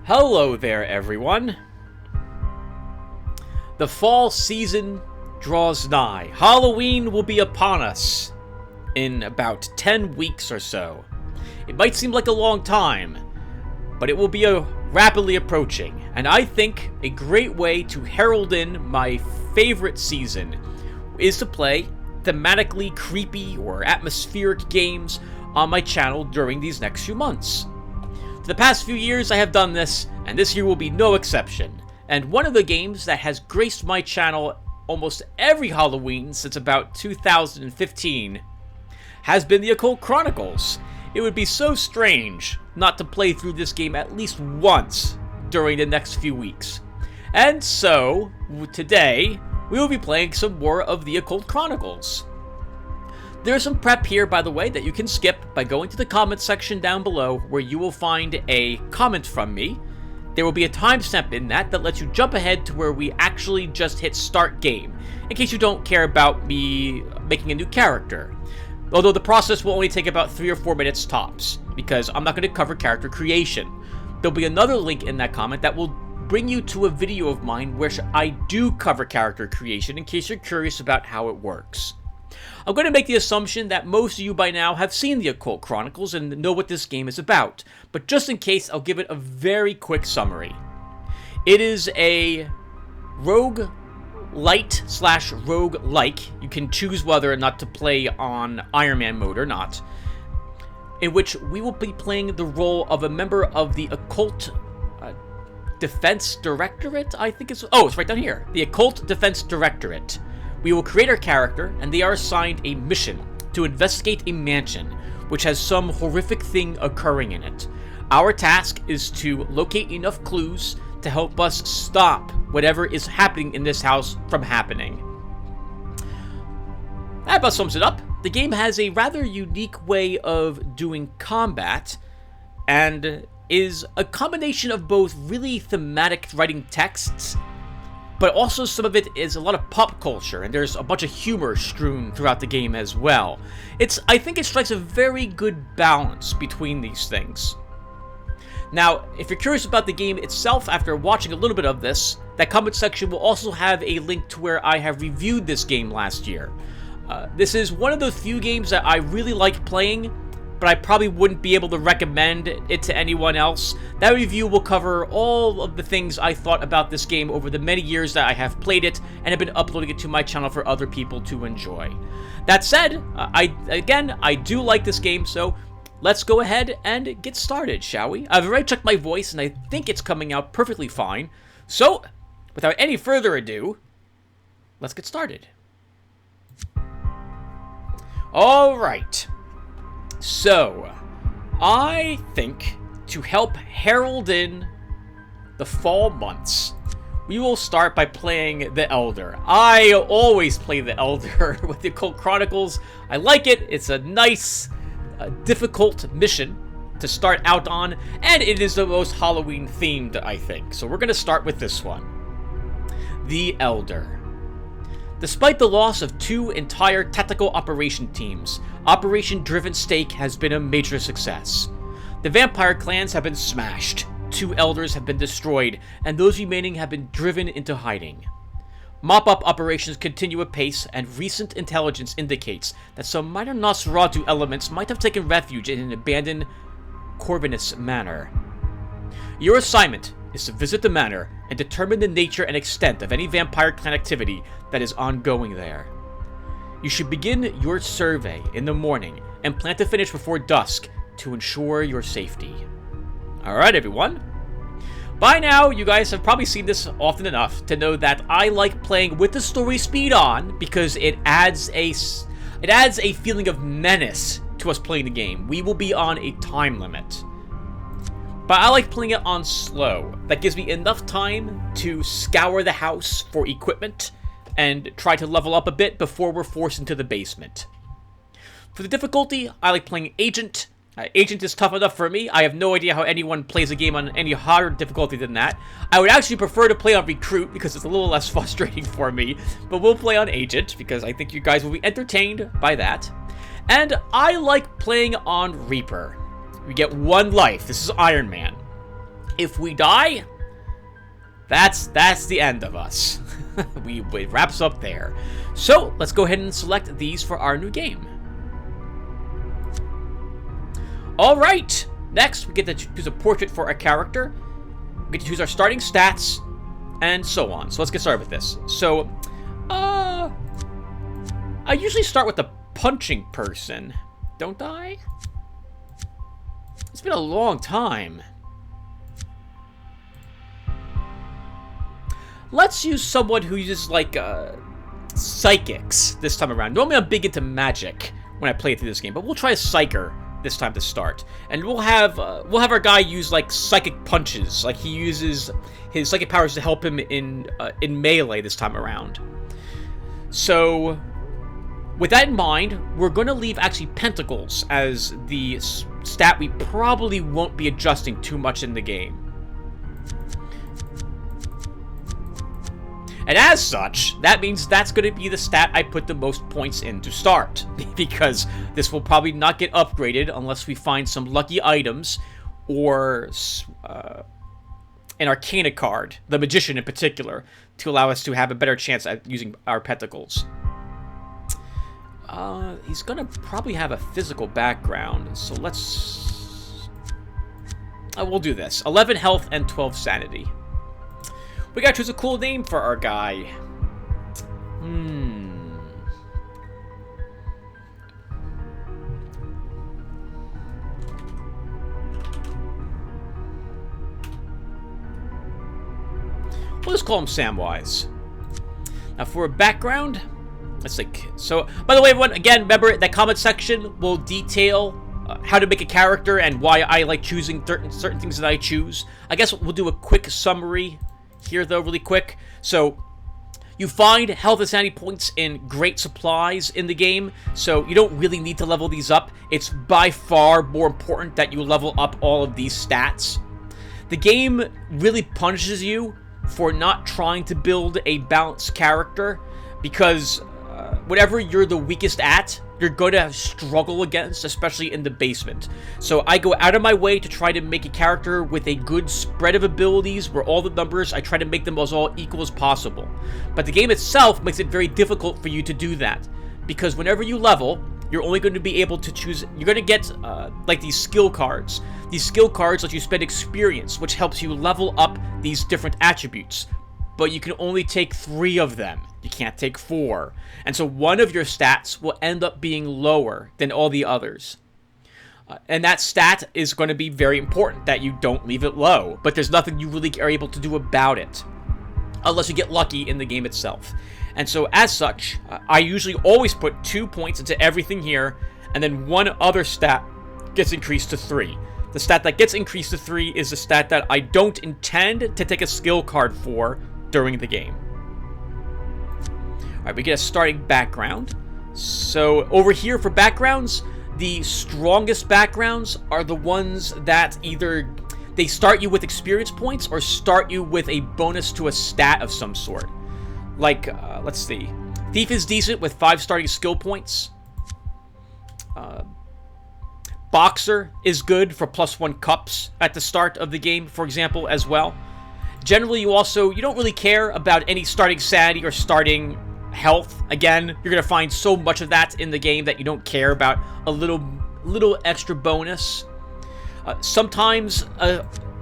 Hello there, everyone. The fall season draws nigh. Halloween will be upon us in about 10 weeks or so. It might seem like a long time, but it will be rapidly approaching. And I think a great way to herald in my favorite season is to play thematically creepy or atmospheric games on my channel during these next few months. For the past few years I have done this, and this year will be no exception. And one of the games that has graced my channel almost every Halloween since about 2015 has been the Occult Chronicles. It would be so strange not to play through this game at least once during the next few weeks. And so, today, we will be playing some more of the Occult Chronicles. There's some prep here, by the way, that you can skip by going to the comment section down below, where you will find a comment from me. There will be a timestamp in that lets you jump ahead to where we actually just hit start game, in case you don't care about me making a new character. Although the process will only take about 3 or 4 minutes tops, because I'm not going to cover character creation. There'll be another link in that comment that will bring you to a video of mine where I do cover character creation, in case you're curious about how it works. I'm going to make the assumption that most of you by now have seen the Occult Chronicles and know what this game is about, but just in case, I'll give it a very quick summary. It is a rogue light / rogue like. You can choose whether or not to play on Iron Man mode or not, in which we will be playing the role of a member of the Occult Defense Directorate, I think it's right down here. The Occult Defense Directorate. We will create our character, and they are assigned a mission to investigate a mansion, which has some horrific thing occurring in it. Our task is to locate enough clues to help us stop whatever is happening in this house from happening. That about sums it up. The game has a rather unique way of doing combat, and is a combination of both really thematic writing texts, but also some of it is a lot of pop culture, and there's a bunch of humor strewn throughout the game as well. I think it strikes a very good balance between these things. Now, if you're curious about the game itself after watching a little bit of this, that comment section will also have a link to where I have reviewed this game last year. This is one of those few games that I really like playing, but I probably wouldn't be able to recommend it to anyone else. That review will cover all of the things I thought about this game over the many years that I have played it and have been uploading it to my channel for other people to enjoy. That said, I do like this game, so let's go ahead and get started, shall we? I've already checked my voice, and I think it's coming out perfectly fine. So, without any further ado, let's get started. Alright. So, I think to help herald in the fall months, we will start by playing the Elder. I always play the Elder with the Occult Chronicles. I like it. It's a nice, difficult mission to start out on, and it is the most Halloween themed, I think. So we're going to start with this one. The Elder. Despite the loss of 2 entire tactical operation teams, Operation Driven Stake has been a major success. The vampire clans have been smashed, 2 elders have been destroyed, and those remaining have been driven into hiding. Mop-up operations continue apace, and recent intelligence indicates that some minor Nosferatu elements might have taken refuge in an abandoned Corvinus manor. Your assignment is to visit the manor and determine the nature and extent of any vampire clan activity that is ongoing there. You should begin your survey in the morning and plan to finish before dusk to ensure your safety. Alright, everyone. By now, you guys have probably seen this often enough to know that I like playing with the story speed on, because it adds a feeling of menace to us playing the game. We will be on a time limit. But I like playing it on slow. That gives me enough time to scour the house for equipment and try to level up a bit before we're forced into the basement. For the difficulty, I like playing Agent. Agent is tough enough for me. I have no idea how anyone plays a game on any harder difficulty than that. I would actually prefer to play on Recruit because it's a little less frustrating for me. But we'll play on Agent because I think you guys will be entertained by that. And I like playing on Reaper. We get 1 life. This is Iron Man. If we die, that's the end of us. It wraps up there. So let's go ahead and select these for our new game. All right. Next, we get to choose a portrait for a character. We get to choose our starting stats, and so on. So let's get started with this. So, I usually start with the punching person, don't I? It's been a long time. Let's use someone who uses, like, psychics this time around. Normally I'm big into magic when I play through this game, but we'll try a psyker this time to start. And we'll have our guy use, like, psychic punches. Like, he uses his psychic powers to help him in melee this time around. So, with that in mind, we're going to leave, actually, pentacles as the stat we probably won't be adjusting too much in the game. And as such, that means that's going to be the stat I put the most points in to start. Because this will probably not get upgraded unless we find some lucky items or an Arcana card, the Magician in particular, to allow us to have a better chance at using our pentacles. He's going to probably have a physical background, so let's... we'll do this. 11 health and 12 sanity. We gotta choose a cool name for our guy. We'll just call him Samwise. Now for a background, let's think. So, by the way, everyone, again, remember that comment section will detail how to make a character and why I like choosing certain things that I choose. I guess we'll do a quick summary here, though, really quick. So, you find health and sanity points in great supplies in the game, so you don't really need to level these up. It's by far more important that you level up all of these stats. The game really punishes you for not trying to build a balanced character, because whatever you're the weakest at, you're going to struggle against, especially in the basement. So I go out of my way to try to make a character with a good spread of abilities, where all the numbers, I try to make them as all equal as possible. But the game itself makes it very difficult for you to do that, because whenever you level, you're only going to be able to choose, you're going to get like these skill cards. These skill cards let you spend experience, which helps you level up these different attributes. But you can only take 3 of them. You can't take 4. And so one of your stats will end up being lower than all the others. And that stat is going to be very important, that you don't leave it low. But there's nothing you really are able to do about it, unless you get lucky in the game itself. And so as such, I usually always put 2 points into everything here, and then one other stat gets increased to 3. The stat that gets increased to 3 is the stat that I don't intend to take a skill card for during the game. Alright, we get a starting background. So over here for backgrounds, the strongest backgrounds are the ones that either they start you with experience points or start you with a bonus to a stat of some sort. Like, let's see. Thief is decent with 5 starting skill points. Boxer is good for +1 cups at the start of the game, for example, as well. Generally, you don't really care about any starting sanity or starting health. Again, you're going to find so much of that in the game that you don't care about a little extra bonus. Sometimes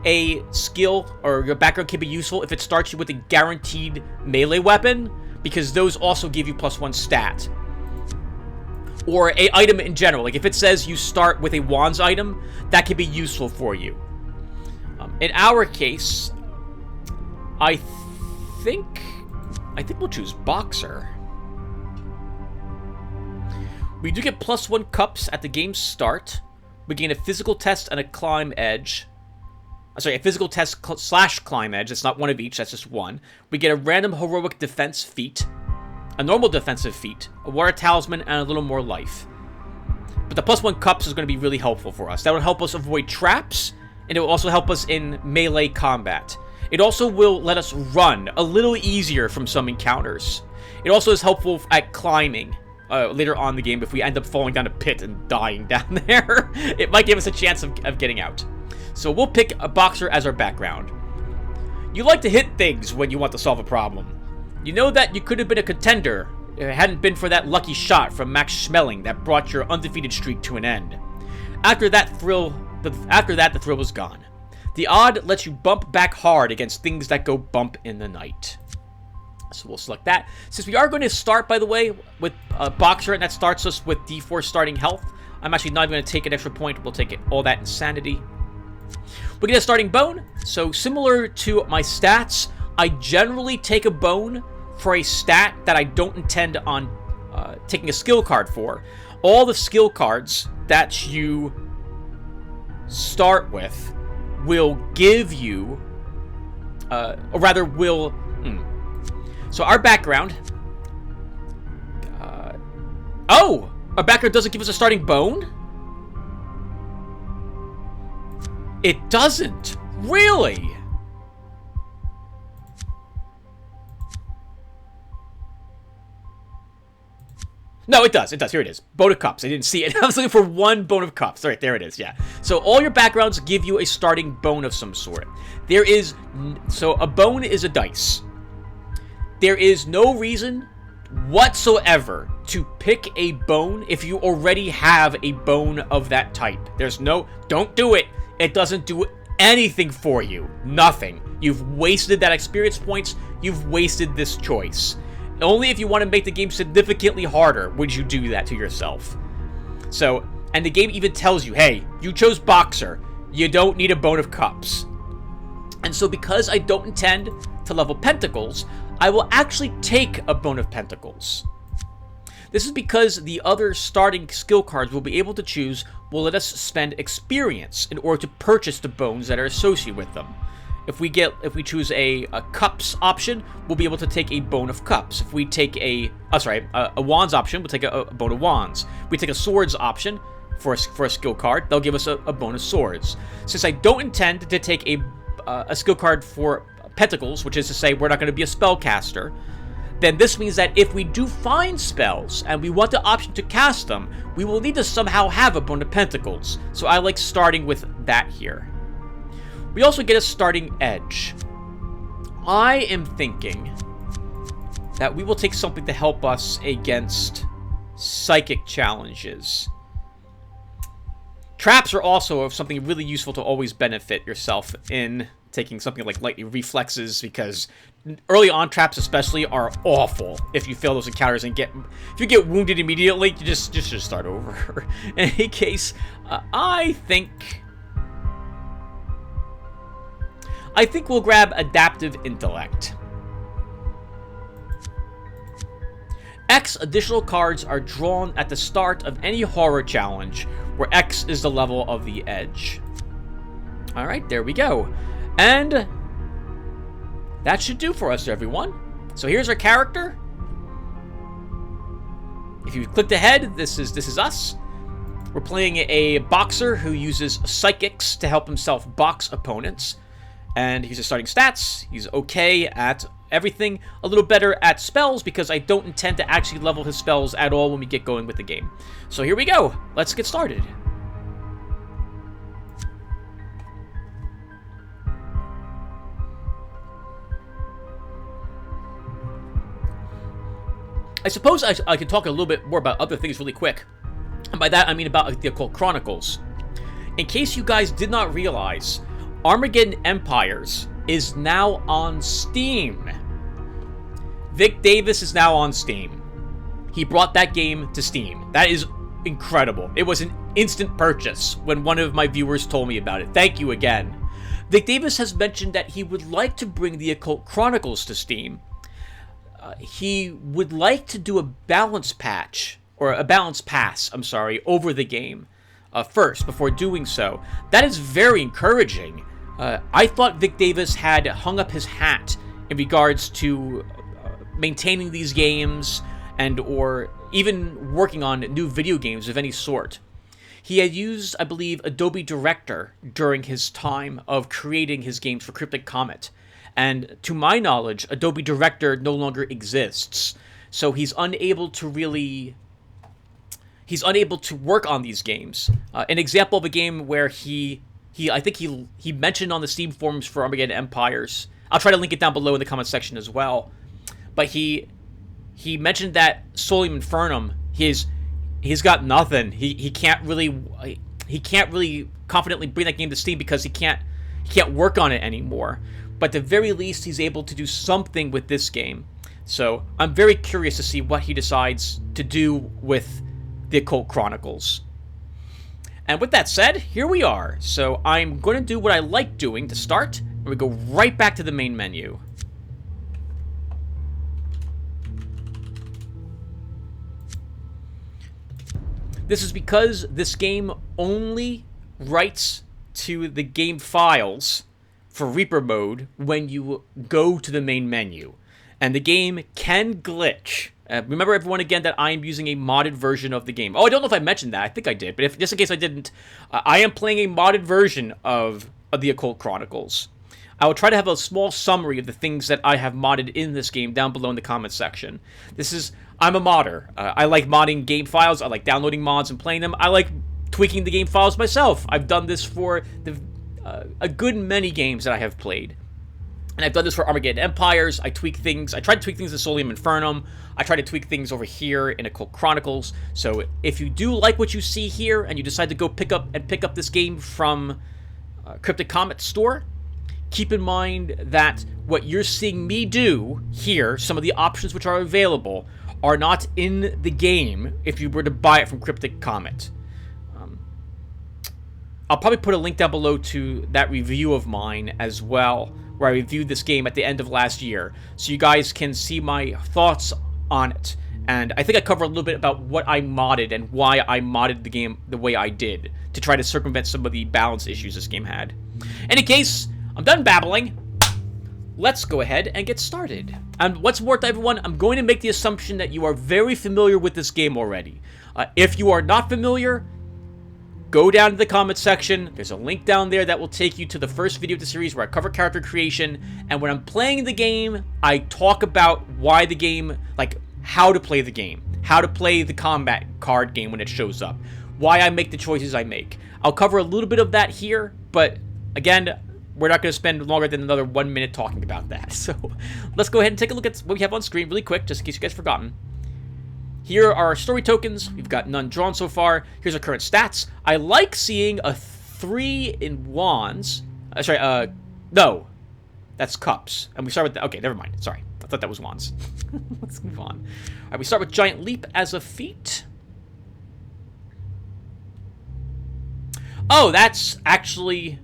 a skill or your background can be useful if it starts you with a guaranteed melee weapon, because those also give you +1 stat. Or a item in general. Like if it says you start with a wands item, that can be useful for you. In our case, I think we'll choose Boxer. We do get +1 cups at the game's start. We gain a physical test and a climb edge. Sorry, a physical test / climb edge. It's not one of each, that's just one. We get a random heroic defense feat, a normal defensive feat, a water talisman, and a little more life. But the +1 cups is going to be really helpful for us. That will help us avoid traps, and it will also help us in melee combat. It also will let us run a little easier from some encounters. It also is helpful at climbing later on in the game if we end up falling down a pit and dying down there. It might give us a chance of getting out. So we'll pick a boxer as our background. You like to hit things when you want to solve a problem. You know that you could have been a contender if it hadn't been for that lucky shot from Max Schmeling that brought your undefeated streak to an end. After that, the thrill was gone. The odd lets you bump back hard against things that go bump in the night. So we'll select that. Since we are going to start, by the way, with a boxer, and that starts us with D4 starting health, I'm actually not even going to take an extra point. We'll take all that insanity. We get a starting bone. So similar to my stats, I generally take a bone for a stat that I don't intend on taking a skill card for. All the skill cards that you start with will give you, or rather will... So our background... oh! Our background doesn't give us a starting bone? It doesn't! Really? No, it does. It does. Here it is. Bone of Cups. I didn't see it. I was looking for one Bone of Cups. All right, there it is. Yeah. So all your backgrounds give you a starting bone of some sort. There is... So a bone is a dice. There is no reason whatsoever to pick a bone if you already have a bone of that type. There's no... Don't do it. It doesn't do anything for you. Nothing. You've wasted that experience points. You've wasted this choice. Only if you want to make the game significantly harder would you do that to yourself. So, and the game even tells you, hey, you chose Boxer. You don't need a Bone of Cups. And so because I don't intend to level Pentacles, I will actually take a Bone of Pentacles. This is because the other starting skill cards we'll be able to choose will let us spend experience in order to purchase the bones that are associated with them. If we choose a Cups option, we'll be able to take a Bone of Cups. If we take a Wands option, we'll take a Bone of Wands. If we take a Swords option for a skill card, they'll give us a Bone of Swords. Since I don't intend to take a skill card for Pentacles, which is to say we're not going to be a spellcaster, then this means that if we do find spells and we want the option to cast them, we will need to somehow have a Bone of Pentacles. So I like starting with that here. We also get a starting edge. I am thinking that we will take something to help us against psychic challenges. Traps are also something really useful to always benefit yourself in taking something like lightning reflexes, because early on traps especially are awful if you fail those encounters and if you get wounded immediately, you just start over. In any case, I think we'll grab Adaptive Intellect. X additional cards are drawn at the start of any horror challenge, where X is the level of the edge. Alright, there we go. And that should do for us, everyone. So here's our character. If you clicked ahead, this is us. We're playing a boxer who uses psychics to help himself box opponents. And he's his starting stats. He's okay at everything. A little better at spells because I don't intend to actually level his spells at all when we get going with the game. So here we go. Let's get started. I suppose I can talk a little bit more about other things really quick. And by that, I mean about the Occult Chronicles. In case you guys did not realize, Armageddon Empires is now on Steam. Vic Davis is now on Steam. He brought that game to Steam. That is incredible. It was an instant purchase when one of my viewers told me about it. Thank you again. Vic Davis has mentioned that he would like to bring the Occult Chronicles to Steam. He would like to do a balance pass, over the game first before doing so. That is very encouraging. I thought Vic Davis had hung up his hat in regards to maintaining these games or even working on new video games of any sort. He had used, I believe, Adobe Director during his time of creating his games for Cryptic Comet. And to my knowledge, Adobe Director no longer exists. So he's unable to work on these games. An example of a game where he I think he mentioned on the Steam forums for Armageddon Empires. I'll try to link it down below in the comment section as well. But he mentioned that Solium Infernum, he's got nothing. He can't really confidently bring that game to Steam because he can't work on it anymore. But at the very least, he's able to do something with this game. So I'm very curious to see what he decides to do with the Occult Chronicles. And with that said, here we are. So I'm going to do what I like doing to start, and we go right back to the main menu. This is because this game only writes to the game files for Reaper mode when you go to the main menu. And the game can glitch. Remember, everyone, again, that I am using a modded version of the game. Oh, I don't know if I mentioned that. I think I did. But just in case I didn't, I am playing a modded version of the Occult Chronicles. I will try to have a small summary of the things that I have modded in this game down below in the comments section. I'm a modder. I like modding game files. I like downloading mods and playing them. I like tweaking the game files myself. I've done this for a good many games that I have played. And I've done this for Armageddon Empires. I tweak things. I tried to tweak things in Solium Infernum. I try to tweak things over here in Occult Chronicles. So if you do like what you see here and you decide to go pick up this game from Cryptic Comet store, keep in mind that what you're seeing me do here, some of the options which are available, are not in the game if you were to buy it from Cryptic Comet. I'll probably put a link down below to that review of mine as well, where I reviewed this game at the end of last year, so you guys can see my thoughts on it. And I think I cover a little bit about what I modded and why I modded the game the way I did, to try to circumvent some of the balance issues this game had. In any case, I'm done babbling. Let's go ahead and get started. And what's more to everyone, I'm going to make the assumption that you are very familiar with this game already. If you are not familiar, go down to the comment section. There's a link down there that will take you to the first video of the series where I cover character creation. And when I'm playing the game, I talk about why the game, like how to play the game, how to play the combat card game when it shows up, why I make the choices I make. I'll cover a little bit of that here, but again, we're not going to spend longer than another 1 minute talking about that. So let's go ahead and take a look at what we have on screen really quick, just in case you guys have forgotten. Here are our story tokens. We've got none drawn so far. Here's our current stats. I like seeing a 3 in wands. No. That's cups. And we start with... Okay, never mind. Sorry. I thought that was wands. Let's move on. All right, we start with Giant Leap as a feat. Oh, that's actually...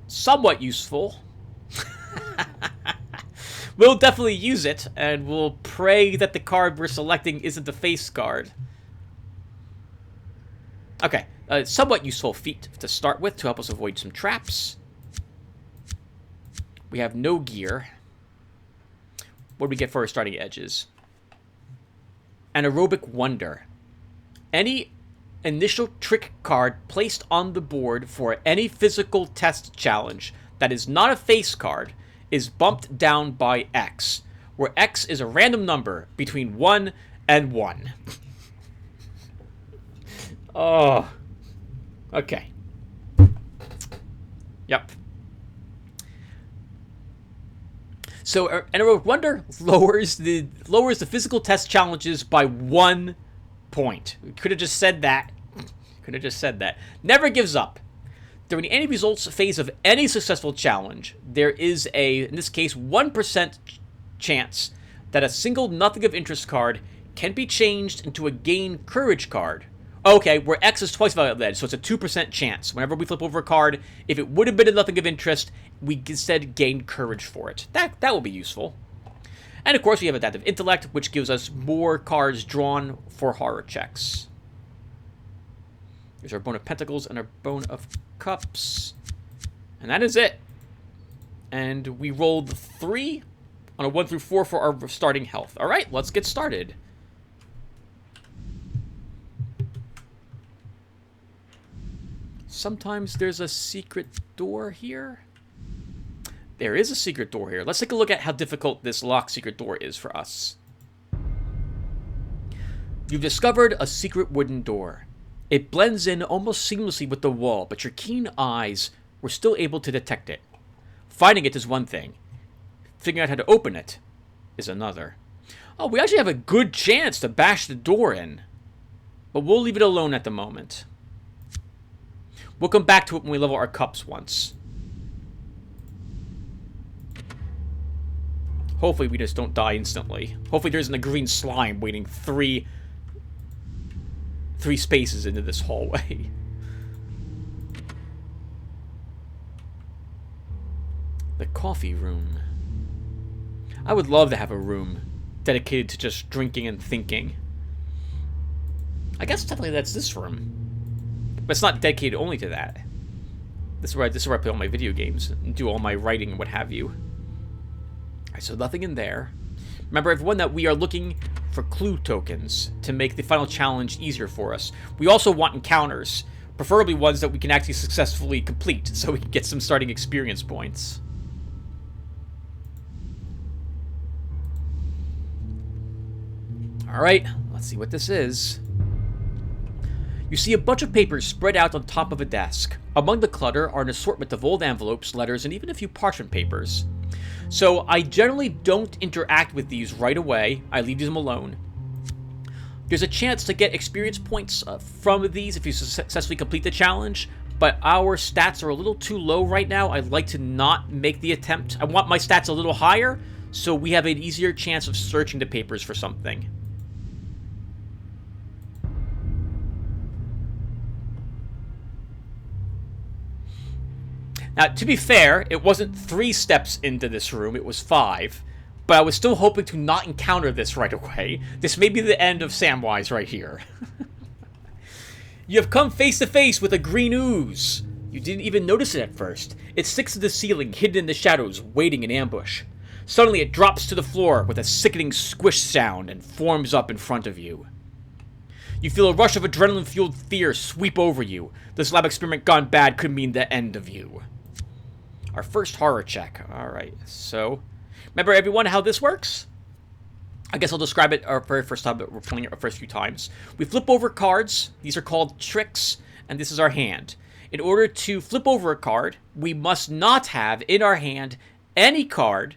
somewhat useful. We'll definitely use it, and we'll pray that the card we're selecting isn't the face card. Okay, somewhat useful feat to start with to help us avoid some traps. We have no gear. What do we get for our starting edges? An Aerobic Wonder. Any initial trick card placed on the board for any physical test challenge that is not a face card is bumped down by X, where X is a random number between 1 and 1. Oh. Okay. Yep. So, an Aerobic Wonder lowers the physical test challenges by 1 point. We could have just said that. Never gives up. During the end results phase of any successful challenge, there is in this case, 1% chance that a single nothing of interest card can be changed into a gain courage card. Okay, where X is twice value of that, so it's a 2% chance. Whenever we flip over a card, if it would have been a nothing of interest, we instead gain courage for it. That will be useful. And of course, we have Adaptive Intellect, which gives us more cards drawn for horror checks. Here's our Bone of Pentacles and our Bone of Cups. And that is it. And we rolled 3 on a 1 through 4 for our starting health. All right, let's get started. Sometimes there's a secret door here. There is a secret door here. Let's take a look at how difficult this locked secret door is for us. You've discovered a secret wooden door. It blends in almost seamlessly with the wall, but your keen eyes were still able to detect it. Finding it is one thing. Figuring out how to open it is another. Oh, we actually have a good chance to bash the door in. But we'll leave it alone at the moment. We'll come back to it when we level our cups once. Hopefully we just don't die instantly. Hopefully there isn't a green slime waiting three spaces into this hallway. The coffee room. I would love to have a room dedicated to just drinking and thinking. I guess technically that's this room. But it's not dedicated only to that. This is where I play all my video games and do all my writing and what have you. Alright, so nothing in there. Remember, everyone, that we are looking for clue tokens to make the final challenge easier for us. We also want encounters, preferably ones that we can actually successfully complete, so we can get some starting experience points. Alright, let's see what this is. You see a bunch of papers spread out on top of a desk. Among the clutter are an assortment of old envelopes, letters, and even a few parchment papers. So I generally don't interact with these right away. I leave them alone. There's a chance to get experience points from these if you successfully complete the challenge, but our stats are a little too low right now. I'd like to not make the attempt. I want my stats a little higher, so we have an easier chance of searching the papers for something. Now, to be fair, it wasn't 3 steps into this room, it was 5. But I was still hoping to not encounter this right away. This may be the end of Samwise right here. You have come face to face with a green ooze. You didn't even notice it at first. It sticks to the ceiling, hidden in the shadows, waiting in ambush. Suddenly, it drops to the floor with a sickening squish sound and forms up in front of you. You feel a rush of adrenaline-fueled fear sweep over you. This lab experiment gone bad could mean the end of you. Our first horror check. Alright, so... Remember, everyone, how this works? I guess I'll describe it our very first time that we're playing it our first few times. We flip over cards. These are called tricks, and this is our hand. In order to flip over a card, we must not have in our hand any card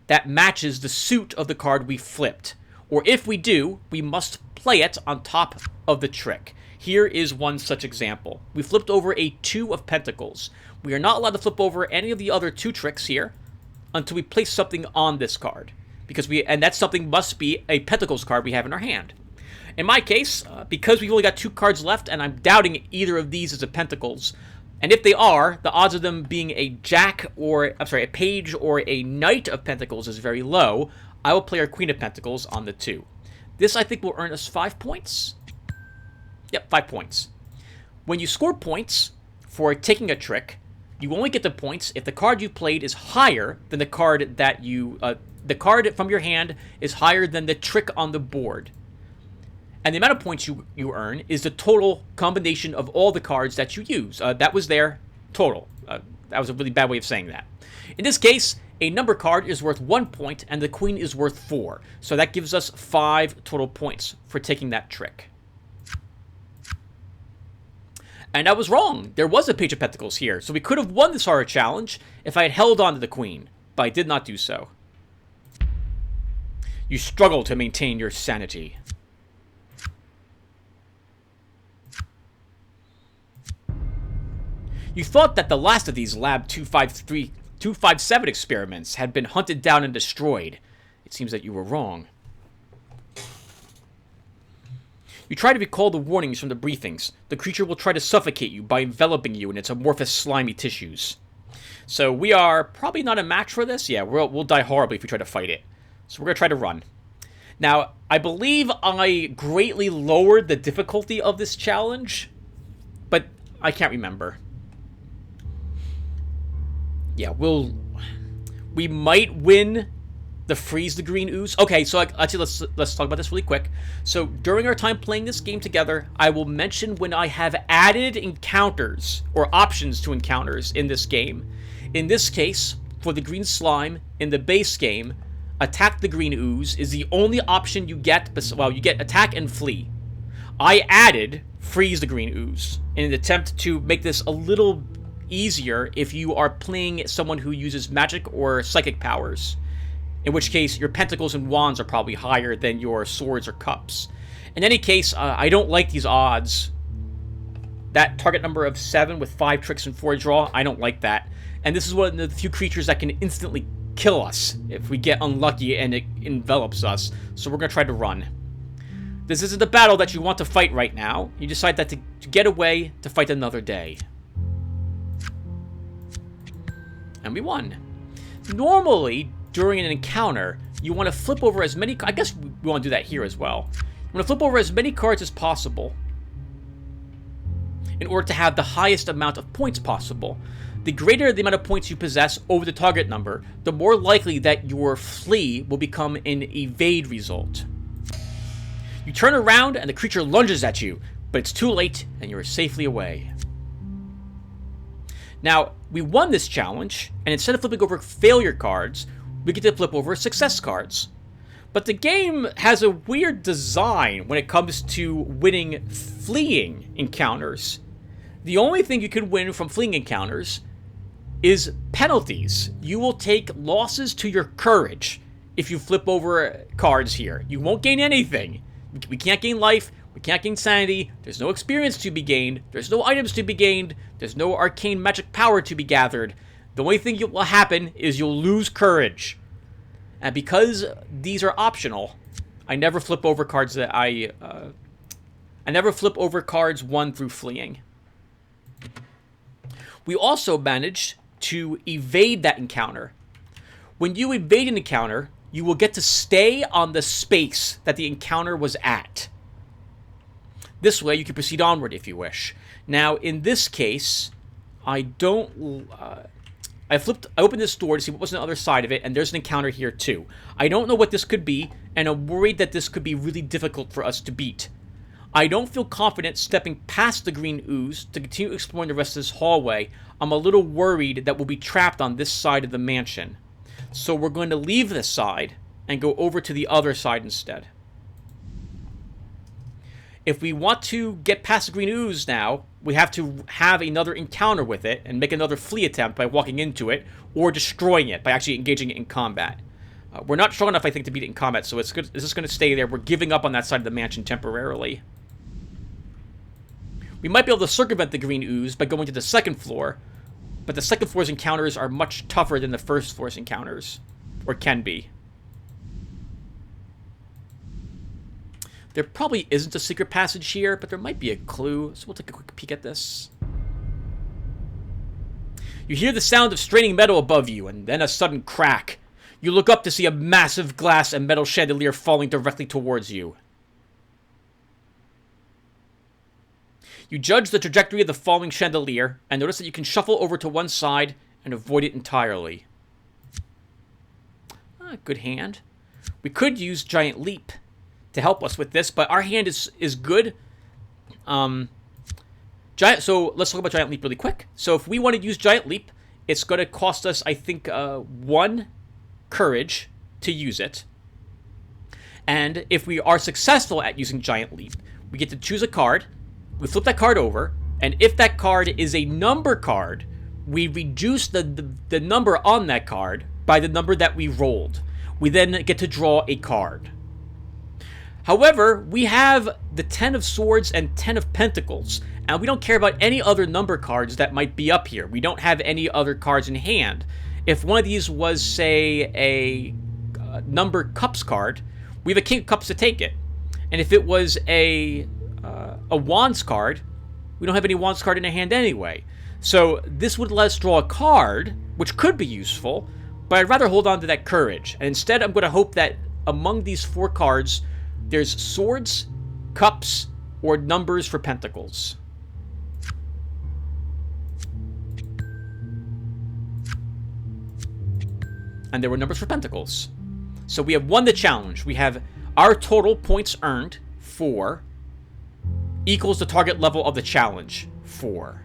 that matches the suit of the card we flipped. Or if we do, we must play it on top of the trick. Here is one such example. We flipped over a 2 of Pentacles. We are not allowed to flip over any of the other 2 tricks here until we place something on this card. And that something must be a Pentacles card we have in our hand. In my case, because we've only got 2 cards left, and I'm doubting either of these is a Pentacles, and if they are, the odds of them being a a Page or a Knight of Pentacles is very low, I will play our Queen of Pentacles on the 2. This, I think, will earn us 5 points. Yep, 5 points. When you score points for taking a trick, you only get the points if the card you played is higher than the card that you... the card from your hand is higher than the trick on the board. And the amount of points you earn is the total combination of all the cards that you use. That was their total. That was a really bad way of saying that. In this case, a number card is worth 1 point, and the queen is worth 4. So that gives us 5 total points for taking that trick. And I was wrong. There was a Page of Pentacles here, so we could have won this horror challenge if I had held on to the queen, but I did not do so. You struggle to maintain your sanity. You thought that the last of these Lab 257 experiments had been hunted down and destroyed. It seems that you were wrong. You try to recall the warnings from the briefings. The creature will try to suffocate you by enveloping you in its amorphous, slimy tissues. So we are probably not a match for this. Yeah, we'll die horribly if we try to fight it. So we're going to try to run. Now, I believe I greatly lowered the difficulty of this challenge, but I can't remember. Yeah, we might win the freeze the green ooze. Okay, so actually let's talk about this really quick. So during our time playing this game together, I will mention when I have added encounters or options to encounters in this game. In this case, for the green slime in the base game, attack the green ooze is the only option you get. Well, you get attack and flee. I added Freeze the Green Ooze in an attempt to make this a little easier if you are playing someone who uses magic or psychic powers, in which case your pentacles and wands are probably higher than your swords or cups. In any case, I don't like these odds. That target number of 7 with 5 tricks and 4 draw, I don't like that. And this is one of the few creatures that can instantly kill us if we get unlucky and it envelops us, so we're going to try to run. This isn't a battle that you want to fight right now. You decide that to get away to fight another day. And we won. Normally, during an encounter, you want to flip over as many... I guess we want to do that here as well. You want to flip over as many cards as possible in order to have the highest amount of points possible. The greater the amount of points you possess over the target number, the more likely that your flee will become an evade result. You turn around and the creature lunges at you, but it's too late and you're safely away. Now, we won this challenge, and instead of flipping over failure cards, we get to flip over success cards. But the game has a weird design when it comes to winning fleeing encounters. The only thing you can win from fleeing encounters is penalties. You will take losses to your courage if you flip over cards here. You won't gain anything. We can't gain life. We can't gain sanity. There's no experience to be gained. There's no items to be gained. There's no arcane magic power to be gathered. The only thing that will happen is you'll lose courage. And because these are optional, I never flip over cards that I never flip over cards won through fleeing. We also managed to evade that encounter. When you evade an encounter, you will get to stay on the space that the encounter was at. This way, you can proceed onward if you wish. Now, in this case, I opened this door to see what was on the other side of it, and there's an encounter here too. I don't know what this could be, and I'm worried that this could be really difficult for us to beat. I don't feel confident stepping past the Green Ooze to continue exploring the rest of this hallway. I'm a little worried that we'll be trapped on this side of the mansion. So we're going to leave this side and go over to the other side instead. If we want to get past the Green Ooze now, we have to have another encounter with it and make another flee attempt by walking into it or destroying it by actually engaging it in combat. We're not strong enough, I think, to beat it in combat, so it's just going to stay there. We're giving up on that side of the mansion temporarily. We might be able to circumvent the Green Ooze by going to the second floor, but the second floor's encounters are much tougher than the first floor's encounters, or can be. There probably isn't a secret passage here, but there might be a clue, so we'll take a quick peek at this. You hear the sound of straining metal above you, and then a sudden crack. You look up to see a massive glass and metal chandelier falling directly towards you. You judge the trajectory of the falling chandelier, and notice that you can shuffle over to one side and avoid it entirely. Good hand. We could use Giant Leap to help us with this, but our hand is good. So let's talk about Giant Leap really quick. So if we want to use Giant Leap, it's going to cost us, I think, 1 courage to use it. And if we are successful at using Giant Leap, we get to choose a card. We flip that card over, and if that card is a number card, we reduce the number on that card by the number that we rolled. We then get to draw a card. However, we have the 10 of Swords and 10 of Pentacles, and we don't care about any other number cards that might be up here. We don't have any other cards in hand. If one of these was, say, a number Cups card, we have a King of Cups to take it. And if it was a Wands card, we don't have any Wands card in our hand anyway. So this would let us draw a card, which could be useful, but I'd rather hold on to that courage. And instead, I'm going to hope that among these 4 cards, there's Swords, Cups, or numbers for Pentacles. And there were numbers for Pentacles. So we have won the challenge. We have our total points earned, 4, equals the target level of the challenge, 4.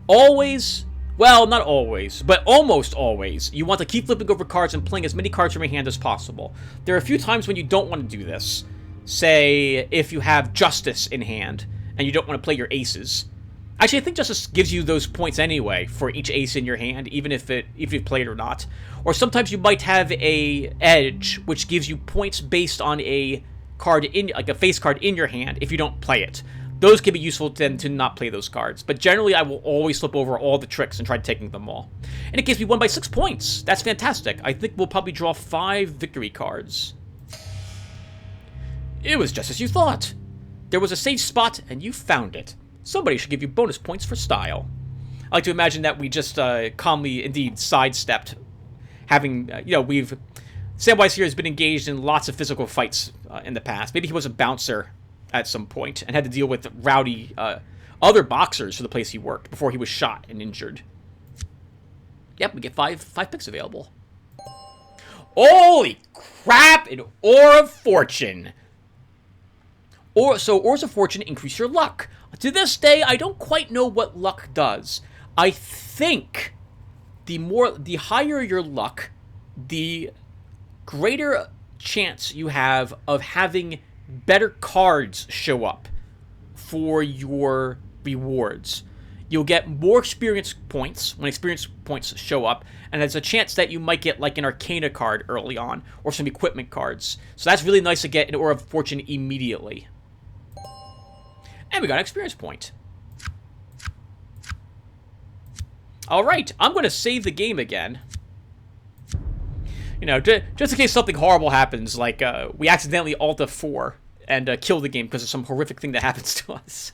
Always Well, not always, but almost always. You want to keep flipping over cards and playing as many cards from your hand as possible. There are a few times when you don't want to do this. Say, if you have Justice in hand, and you don't want to play your aces. Actually, I think Justice gives you those points anyway for each ace in your hand, even if you play it or not. Or sometimes you might have a Edge, which gives you points based on a card in, like a face card in your hand, if you don't play it. Those can be useful then to not play those cards. But generally, I will always flip over all the tricks and try taking them all. In it case, we won by 6 points. That's fantastic. I think we'll probably draw 5 victory cards. It was just as you thought. There was a safe spot, and you found it. Somebody should give you bonus points for style. I like to imagine that we just calmly, indeed, sidestepped. Having, Samwise here has been engaged in lots of physical fights in the past. Maybe he was a bouncer at some point and had to deal with rowdy other boxers for the place he worked before he was shot and injured. Yep, we get 5 picks available. Holy crap! An Ore of Fortune! So Ores of Fortune increase your luck. To this day, I don't quite know what luck does. I think the higher your luck, the greater chance you have of having better cards show up for your rewards. You'll get more experience points when experience points show up, and there's a chance that you might get like an Arcana card early on, or some equipment cards. So that's really nice to get an Ore of Fortune immediately. And we got an experience point. Alright, I'm going to save the game again. Just in case something horrible happens, like we accidentally Alt F4 and kill the game because of some horrific thing that happens to us.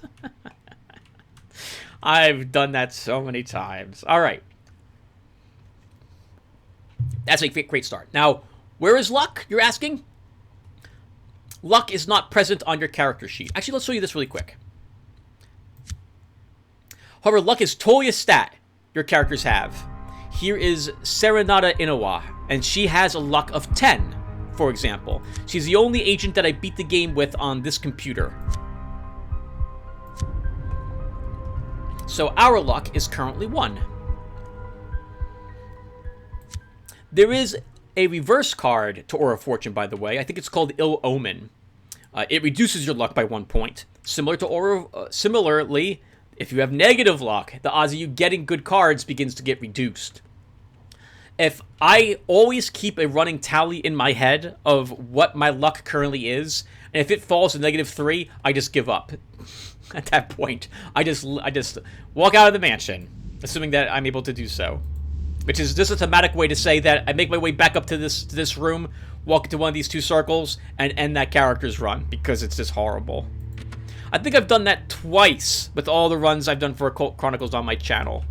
I've done that so many times. Alright. That's a great start. Now, where is luck, you're asking? Luck is not present on your character sheet. Actually, let's show you this really quick. However, luck is totally a stat your characters have. Here is Serenata Inoue, and she has a luck of 10, for example. She's the only agent that I beat the game with on this computer. So our luck is currently 1. There is a reverse card to Ore of Fortune, by the way. I think it's called Ill Omen. It reduces your luck by 1 point. Similarly, if you have negative luck, the odds of you getting good cards begins to get reduced. If I always keep a running tally in my head of what my luck currently is, and if it falls to -3, I just give up. At that point, I just walk out of the mansion, assuming that I'm able to do so. Which is just a thematic way to say that I make my way back up to this room, walk into one of these 2 circles, and end that character's run, because it's just horrible. I think I've done that twice with all the runs I've done for Occult Chronicles on my channel.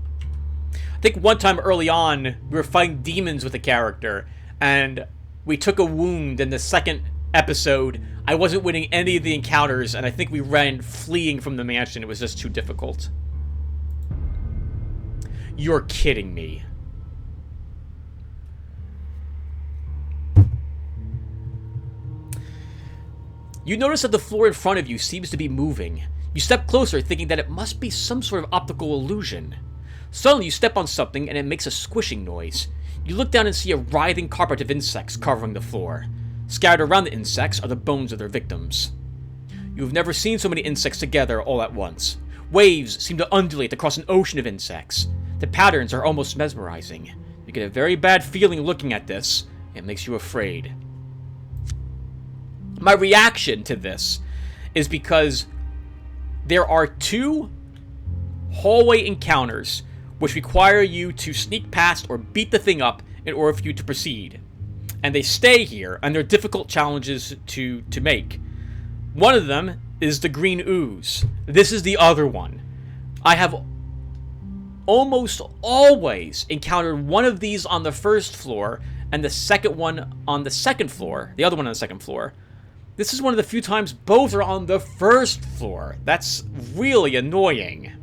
I think one time early on, we were fighting demons with a character, and we took a wound in the second episode. I wasn't winning any of the encounters, and I think we ran fleeing from the mansion. It was just too difficult. You're kidding me. You notice that the floor in front of you seems to be moving. You step closer, thinking that it must be some sort of optical illusion. Suddenly, you step on something, and it makes a squishing noise. You look down and see a writhing carpet of insects covering the floor. Scattered around the insects are the bones of their victims. You have never seen so many insects together all at once. Waves seem to undulate across an ocean of insects. The patterns are almost mesmerizing. You get a very bad feeling looking at this. It makes you afraid. My reaction to this is because there are 2 hallway encounters which require you to sneak past or beat the thing up in order for you to proceed. And they stay here, and they're difficult challenges to make. One of them is the Green Ooze. This is the other one. I have almost always encountered one of these on the first floor, and the second one on the second floor. The other one on the second floor. This is one of the few times both are on the first floor. That's really annoying.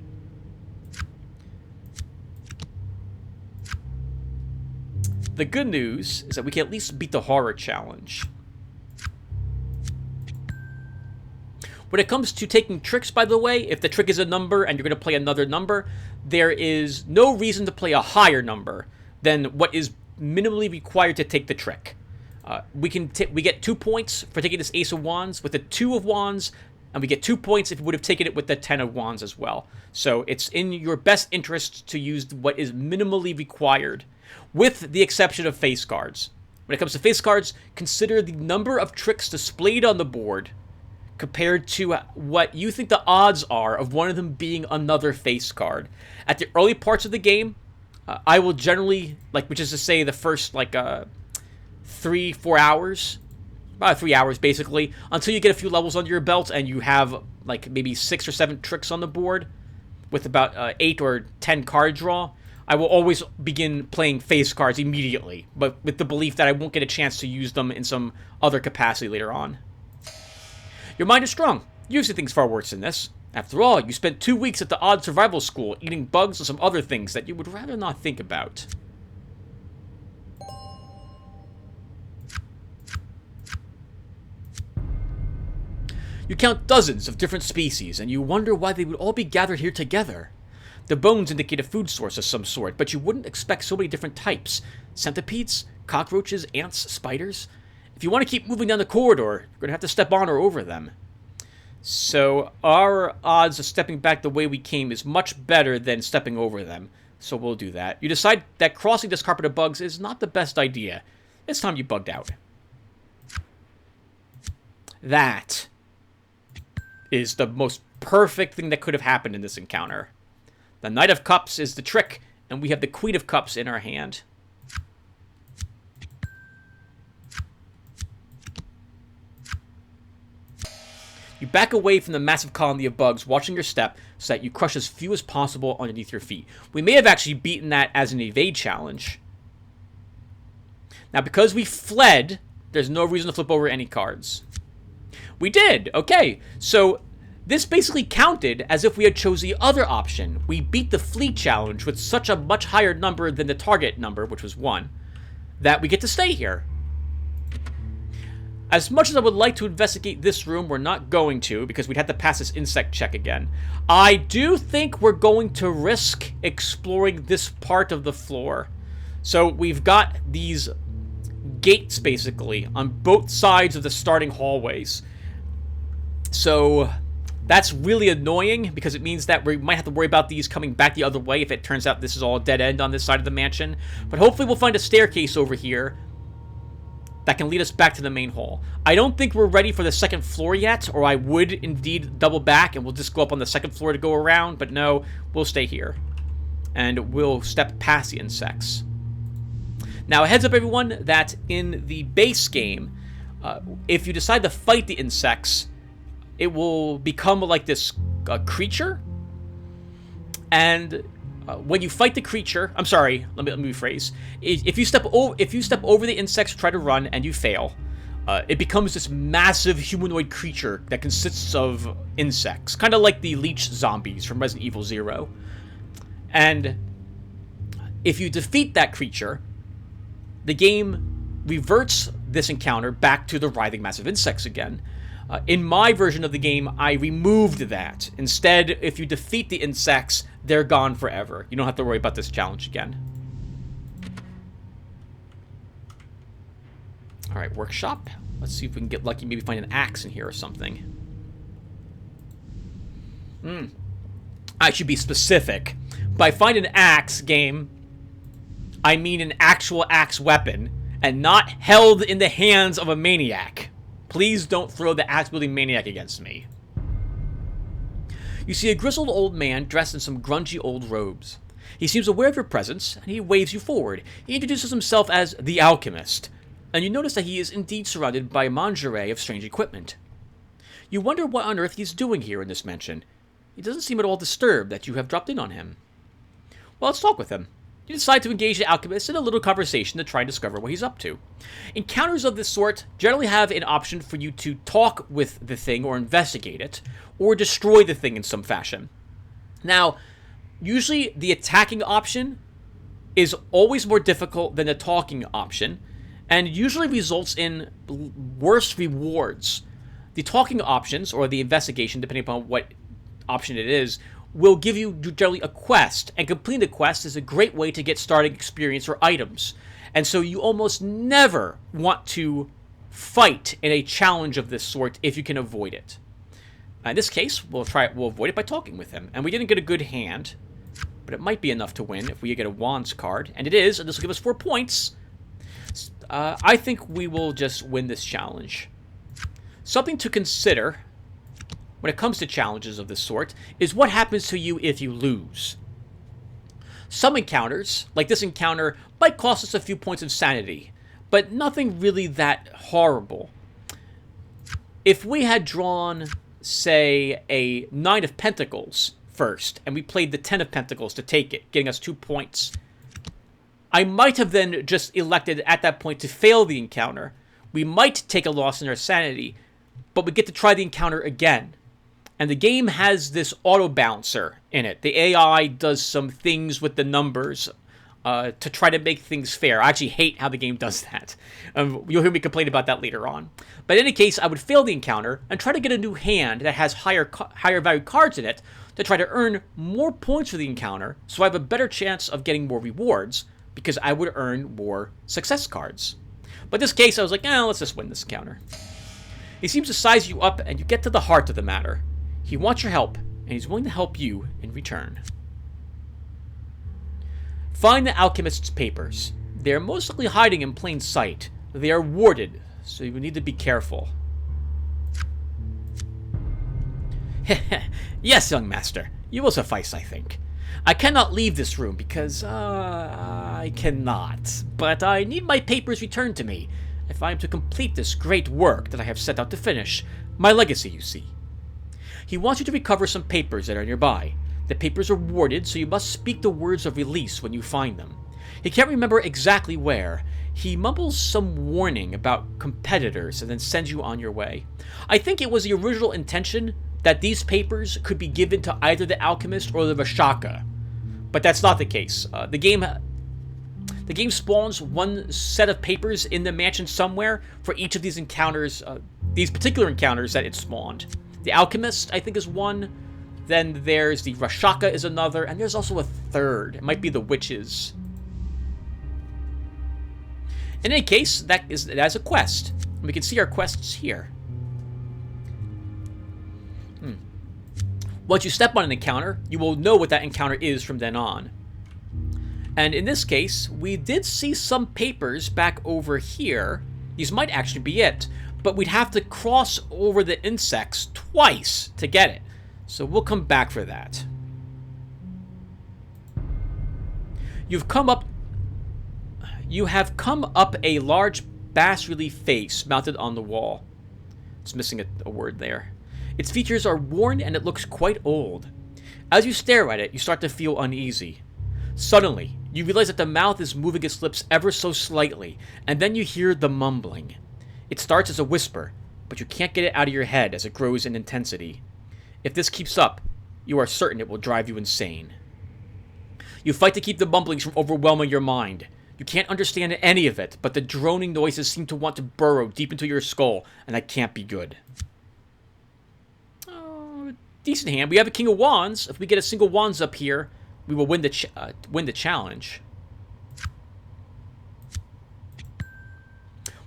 The good news is that we can at least beat the horror challenge. When it comes to taking tricks, by the way, if the trick is a number and you're going to play another number, there is no reason to play a higher number than what is minimally required to take the trick. We get 2 points for taking this Ace of Wands with the 2 of Wands, and we get 2 points if we would have taken it with the 10 of Wands as well. So it's in your best interest to use what is minimally required, with the exception of face cards. When it comes to face cards, consider the number of tricks displayed on the board compared to what you think the odds are of one of them being another face card. At the early parts of the game, I will generally, which is to say the first 3-4 hours, about 3 hours basically, until you get a few levels under your belt and you have maybe 6 or 7 tricks on the board with about 8 or 10 card draw. I will always begin playing face cards immediately, but with the belief that I won't get a chance to use them in some other capacity later on. Your mind is strong. You see things far worse than this. After all, you spent 2 weeks at the odd survival school eating bugs and some other things that you would rather not think about. You count dozens of different species, and you wonder why they would all be gathered here together. The bones indicate a food source of some sort, but you wouldn't expect so many different types. Centipedes, cockroaches, ants, spiders. If you want to keep moving down the corridor, you're going to have to step on or over them. So our odds of stepping back the way we came is much better than stepping over them. So we'll do that. You decide that crossing this carpet of bugs is not the best idea. It's time you bugged out. That is the most perfect thing that could have happened in this encounter. The Knight of Cups is the trick, and we have the Queen of Cups in our hand. You back away from the massive colony of bugs, watching your step so that you crush as few as possible underneath your feet. We may have actually beaten that as an evade challenge. Now, because we fled, there's no reason to flip over any cards. We did! Okay, so this basically counted as if we had chose the other option. We beat the flee challenge with such a much higher number than the target number, which was 1, that we get to stay here. As much as I would like to investigate this room, we're not going to, because we'd have to pass this insect check again. I do think we're going to risk exploring this part of the floor. So we've got these gates, basically, on both sides of the starting hallways. So that's really annoying, because it means that we might have to worry about these coming back the other way if it turns out this is all a dead end on this side of the mansion. But hopefully we'll find a staircase over here that can lead us back to the main hall. I don't think we're ready for the second floor yet, or I would indeed double back and we'll just go up on the second floor to go around, but no, we'll stay here. And we'll step past the insects. Now, a heads up everyone, that in the base game, if you decide to fight the insects, it will become like this creature. And when you fight the creature, I'm sorry, let me rephrase. If you step over the insects, try to run, and you fail, it becomes this massive humanoid creature that consists of insects, kind of like the leech zombies from Resident Evil 0. And if you defeat that creature, the game reverts this encounter back to the writhing massive insects again. In my version of the game, I removed that. Instead, if you defeat the insects, they're gone forever. You don't have to worry about this challenge again. Alright, workshop. Let's see if we can get lucky, maybe find an axe in here or something. I should be specific. By find an axe, game, I mean an actual axe weapon, and not held in the hands of a maniac. Please don't throw the axe-wielding maniac against me. You see a grizzled old man dressed in some grungy old robes. He seems aware of your presence, and he waves you forward. He introduces himself as the Alchemist, and you notice that he is indeed surrounded by a menagerie of strange equipment. You wonder what on earth he's doing here in this mansion. He doesn't seem at all disturbed that you have dropped in on him. Well, let's talk with him. You decide to engage the Alchemist in a little conversation to try and discover what he's up to. Encounters of this sort generally have an option for you to talk with the thing or investigate it, or destroy the thing in some fashion. Now, usually the attacking option is always more difficult than the talking option, and usually results in worse rewards. The talking options, or the investigation, depending upon what option it is, will give you generally a quest, and completing the quest is a great way to get starting experience or items. And so you almost never want to fight in a challenge of this sort if you can avoid it. In this case, we'll avoid it by talking with him. And we didn't get a good hand, but it might be enough to win if we get a Wands card. And it is, and this will give us 4 points. I think we will just win this challenge. Something to consider when it comes to challenges of this sort is what happens to you if you lose. Some encounters, like this encounter, might cost us a few points of sanity, but nothing really that horrible. If we had drawn, say, a 9 of Pentacles first, and we played the 10 of Pentacles to take it, getting us 2 points, I might have then just elected at that point to fail the encounter. We might take a loss in our sanity, but we get to try the encounter again. And the game has this auto bouncer in it. The AI does some things with the numbers to try to make things fair. I actually hate how the game does that. You'll hear me complain about that later on. But in any case, I would fail the encounter and try to get a new hand that has higher value cards in it to try to earn more points for the encounter, so I have a better chance of getting more rewards because I would earn more success cards. But in this case, I was like, let's just win this encounter. He seems to size you up, and you get to the heart of the matter. He wants your help, and he's willing to help you in return. Find the alchemist's papers. They are most likely hiding in plain sight. They are warded, so you need to be careful. Yes, young master. You will suffice, I think. I cannot leave this room because, I cannot. But I need my papers returned to me if I am to complete this great work that I have set out to finish. My legacy, you see. He wants you to recover some papers that are nearby. The papers are warded, so you must speak the words of release when you find them. He can't remember exactly where. He mumbles some warning about competitors and then sends you on your way. I think it was the original intention that these papers could be given to either the alchemist or the Vashaka. But that's not the case. The game spawns one set of papers in the mansion somewhere for each of these encounters, these particular encounters that it spawned. The alchemist, I think, is one. Then there's the Rashaka is another, and there's also a third. It might be the witches. In any case, that's a quest. And we can see our quests here. Once you step on an encounter, you will know what that encounter is from then on. And in this case, we did see some papers back over here. These might actually be it, but we'd have to cross over the insects twice to get it. So we'll come back for that. You have come up a large bas-relief face mounted on the wall. It's missing a word there. Its features are worn and it looks quite old. As you stare at it, you start to feel uneasy. Suddenly, you realize that the mouth is moving its lips ever so slightly, and then you hear the mumbling. It starts as a whisper, but you can't get it out of your head as it grows in intensity. If this keeps up, you are certain it will drive you insane. You fight to keep the mumblings from overwhelming your mind. You can't understand any of it, but the droning noises seem to want to burrow deep into your skull, and that can't be good. Decent hand. We have a King of Wands. If we get a single Wands up here, we will win the challenge.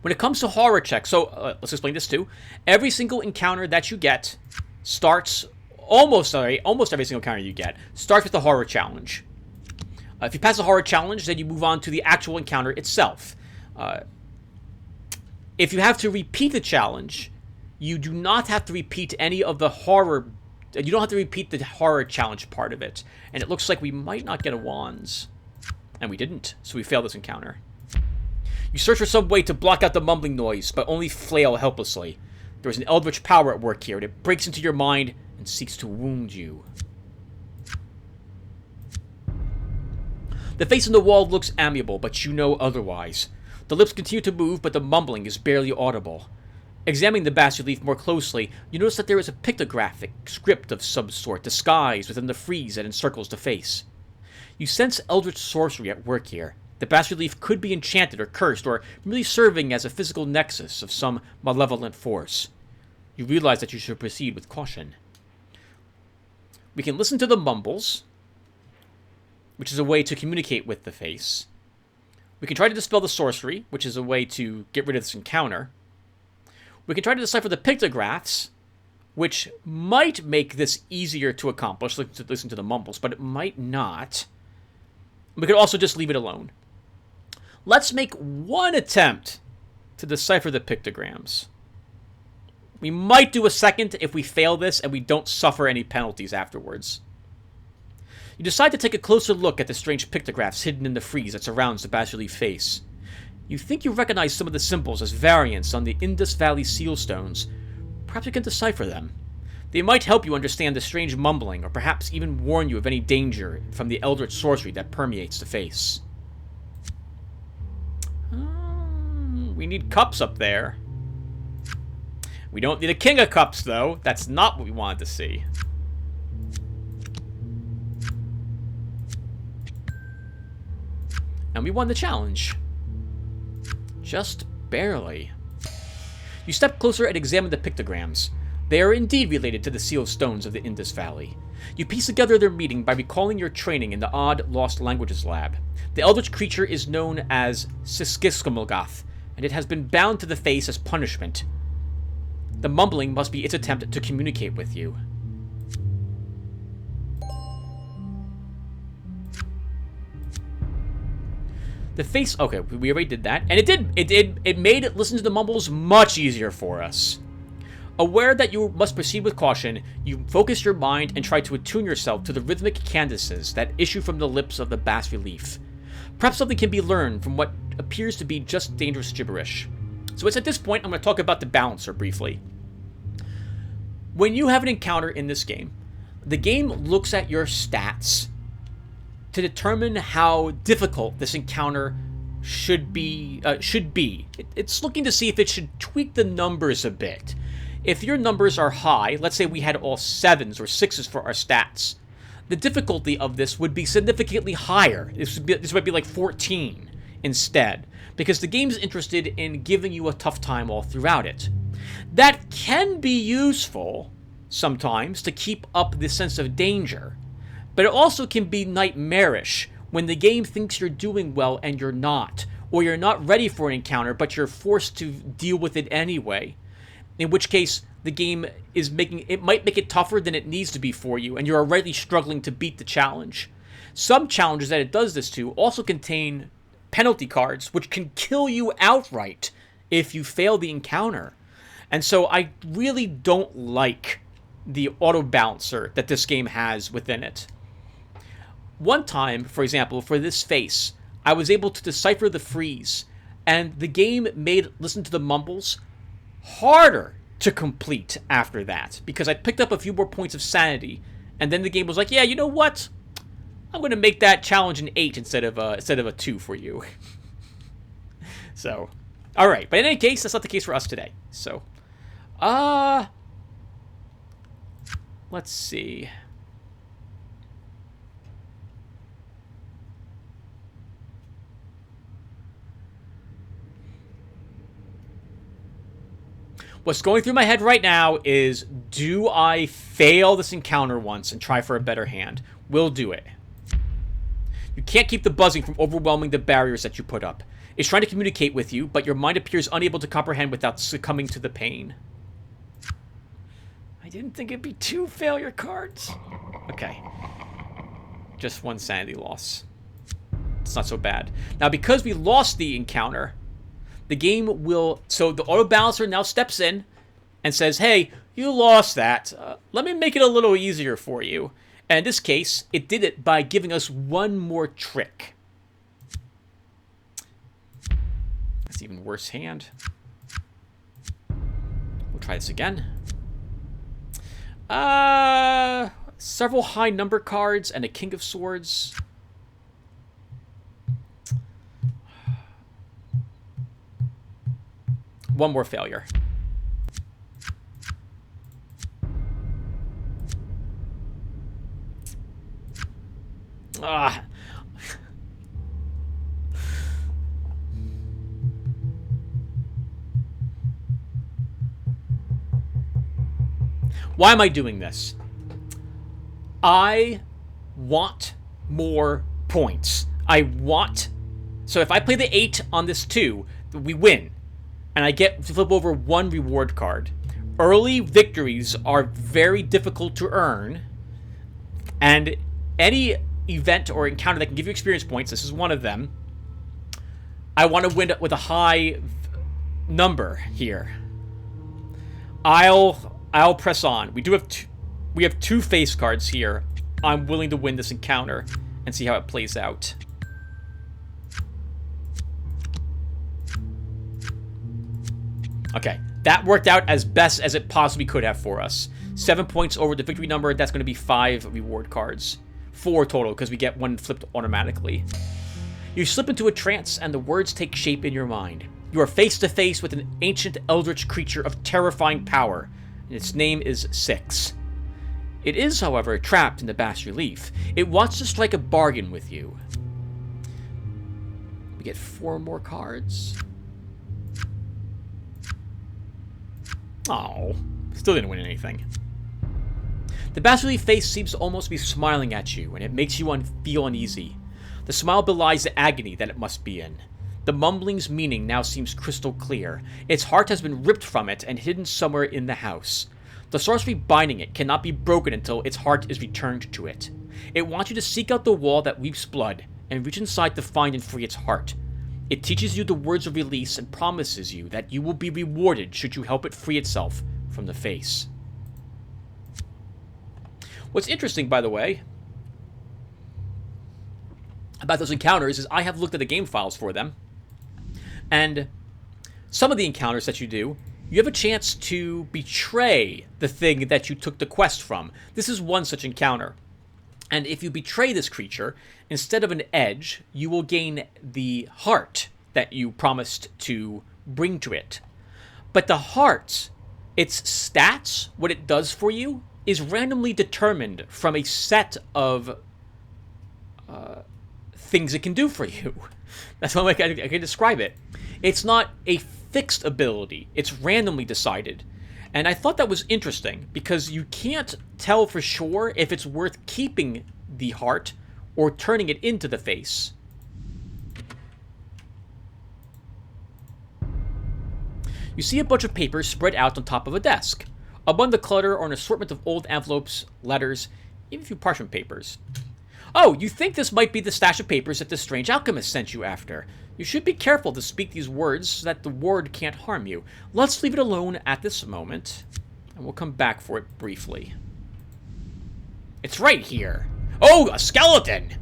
When it comes to horror checks, so let's explain this too. Every single encounter that you get starts, almost every single encounter you get starts with a horror challenge. If you pass the horror challenge, then you move on to the actual encounter itself. If you have to repeat the challenge, you do not have to repeat any of the horror. You don't have to repeat the horror challenge part of it. And it looks like we might not get a Wands. And we didn't, so we failed this encounter. You search for some way to block out the mumbling noise, but only flail helplessly. There is an eldritch power at work here, and it breaks into your mind and seeks to wound you. The face on the wall looks amiable, but you know otherwise. The lips continue to move, but the mumbling is barely audible. Examining the bas-relief more closely, you notice that there is a pictographic script of some sort disguised within the frieze that encircles the face. You sense eldritch sorcery at work here. The bas-relief could be enchanted or cursed, or merely serving as a physical nexus of some malevolent force. You realize that you should proceed with caution. We can listen to the mumbles, which is a way to communicate with the face. We can try to dispel the sorcery, which is a way to get rid of this encounter. We can try to decipher the pictographs, which might make this easier to accomplish, listen to the mumbles, but it might not. We could also just leave it alone. Let's make one attempt to decipher the pictograms. We might do a second if we fail this and we don't suffer any penalties afterwards. You decide to take a closer look at the strange pictographs hidden in the frieze that surrounds the bas-relief face. You think you recognize some of the symbols as variants on the Indus Valley seal stones. Perhaps you can decipher them. They might help you understand the strange mumbling, or perhaps even warn you of any danger from the eldritch sorcery that permeates the face. We need cups up there. We don't need a king of cups, though. That's not what we wanted to see. And we won the challenge. Just barely. You step closer and examine the pictograms. They are indeed related to the seal stones of the Indus Valley. You piece together their meaning by recalling your training in the odd lost languages lab. The eldritch creature is known as Siskiskumulgath, and it has been bound to the face as punishment. The mumbling must be its attempt to communicate with you. The face, okay, we already did that, and it made it listen to the mumbles much easier for us. Aware that you must proceed with caution, you focus your mind and try to attune yourself to the rhythmic cadences that issue from the lips of the bas-relief. Perhaps something can be learned from what appears to be just dangerous gibberish. So it's at this point I'm going to talk about the balancer briefly. When you have an encounter in this game, the game looks at your stats to determine how difficult this encounter should be. It's looking to see if it should tweak the numbers a bit. If your numbers are high, let's say we had all 7s or 6s for our stats, the difficulty of this would be significantly higher. This might be like 14 instead, because the game's interested in giving you a tough time all throughout it. That can be useful sometimes to keep up the sense of danger, but it also can be nightmarish when the game thinks you're doing well and you're not, or you're not ready for an encounter but you're forced to deal with it anyway. In which case, the game might make it tougher than it needs to be for you, and you're already struggling to beat the challenge. Some challenges that it does this to also contain penalty cards, which can kill you outright if you fail the encounter. And so I really don't like the auto balancer that this game has within it. One time, for example, for this face, I was able to decipher the frieze, and the game made listen to the mumbles harder to complete after that, because I picked up a few more points of sanity, and then the game was like, yeah, you know what? I'm going to make that challenge an 8 instead of a 2 for you. So, alright, but in any case, that's not the case for us today. So, let's see. What's going through my head right now is, do I fail this encounter once and try for a better hand? We'll do it. You can't keep the buzzing from overwhelming the barriers that you put up. It's trying to communicate with you, but your mind appears unable to comprehend without succumbing to the pain. I didn't think it'd be 2 failure cards. Okay. Just 1 sanity loss. It's not so bad. Now, because we lost the encounter, the game will... So the auto balancer now steps in and says, hey, you lost that. Let me make it a little easier for you. And in this case, it did it by giving us 1 more trick. That's even worse hand. We'll try this again. Several high number cards and a King of Swords. One more failure. Ah. Why am I doing this? I want more points. So if I play the 8 on this 2, we win. And I get to flip over 1 reward card. Early victories are very difficult to earn. And any event or encounter that can give you experience points, this is one of them, I want to win with a high number here. I'll press on. We have 2 face cards here. I'm willing to win this encounter and see how it plays out. Okay, that worked out as best as it possibly could have for us. 7 points over the victory number. That's going to be 5 reward cards. 4 total, because we get 1 flipped automatically. You slip into a trance, and the words take shape in your mind. You are face to face with an ancient eldritch creature of terrifying power, and its name is Six. It is, however, trapped in the bas relief. It wants to strike a bargain with you. We get 4 more cards. Oh, still didn't win anything. The bas relief face seems to almost be smiling at you, and it makes you feel uneasy. The smile belies the agony that it must be in. The mumbling's meaning now seems crystal clear. Its heart has been ripped from it and hidden somewhere in the house. The sorcery binding it cannot be broken until its heart is returned to it. It wants you to seek out the wall that weeps blood and reach inside to find and free its heart. It teaches you the words of release and promises you that you will be rewarded should you help it free itself from the face. What's interesting, by the way, about those encounters is I have looked at the game files for them. And some of the encounters that you do, you have a chance to betray the thing that you took the quest from. This is one such encounter. And if you betray this creature, instead of an edge, you will gain the heart that you promised to bring to it. But the heart, its stats, what it does for you, is randomly determined from a set of things it can do for you. That's how I can describe it. It's not a fixed ability. It's randomly decided. And I thought that was interesting because you can't tell for sure if it's worth keeping the heart or turning it into the face. You see a bunch of papers spread out on top of a desk. Among the clutter are an assortment of old envelopes, letters, even a few parchment papers. Oh, you think this might be the stash of papers that this strange alchemist sent you after. You should be careful to speak these words so that the ward can't harm you. Let's leave it alone at this moment, and we'll come back for it briefly. It's right here. Oh, a skeleton!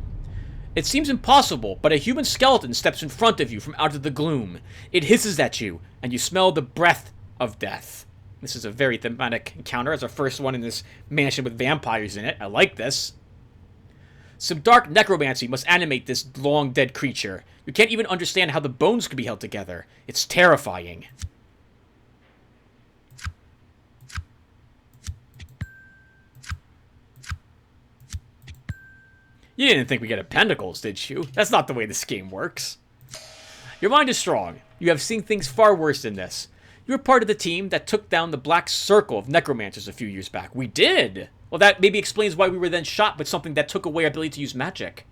It seems impossible, but a human skeleton steps in front of you from out of the gloom. It hisses at you, and you smell the breath of death. This is a very thematic encounter. It's our first one in this mansion with vampires in it. I like this. Some dark necromancy must animate this long-dead creature. You can't even understand how the bones could be held together. It's terrifying. You didn't think we get a pentacles, did you? That's not the way this game works. Your mind is strong. You have seen things far worse than this. You were part of the team that took down the Black Circle of Necromancers a few years back. We did! Well, that maybe explains why we were then shot with something that took away our ability to use magic.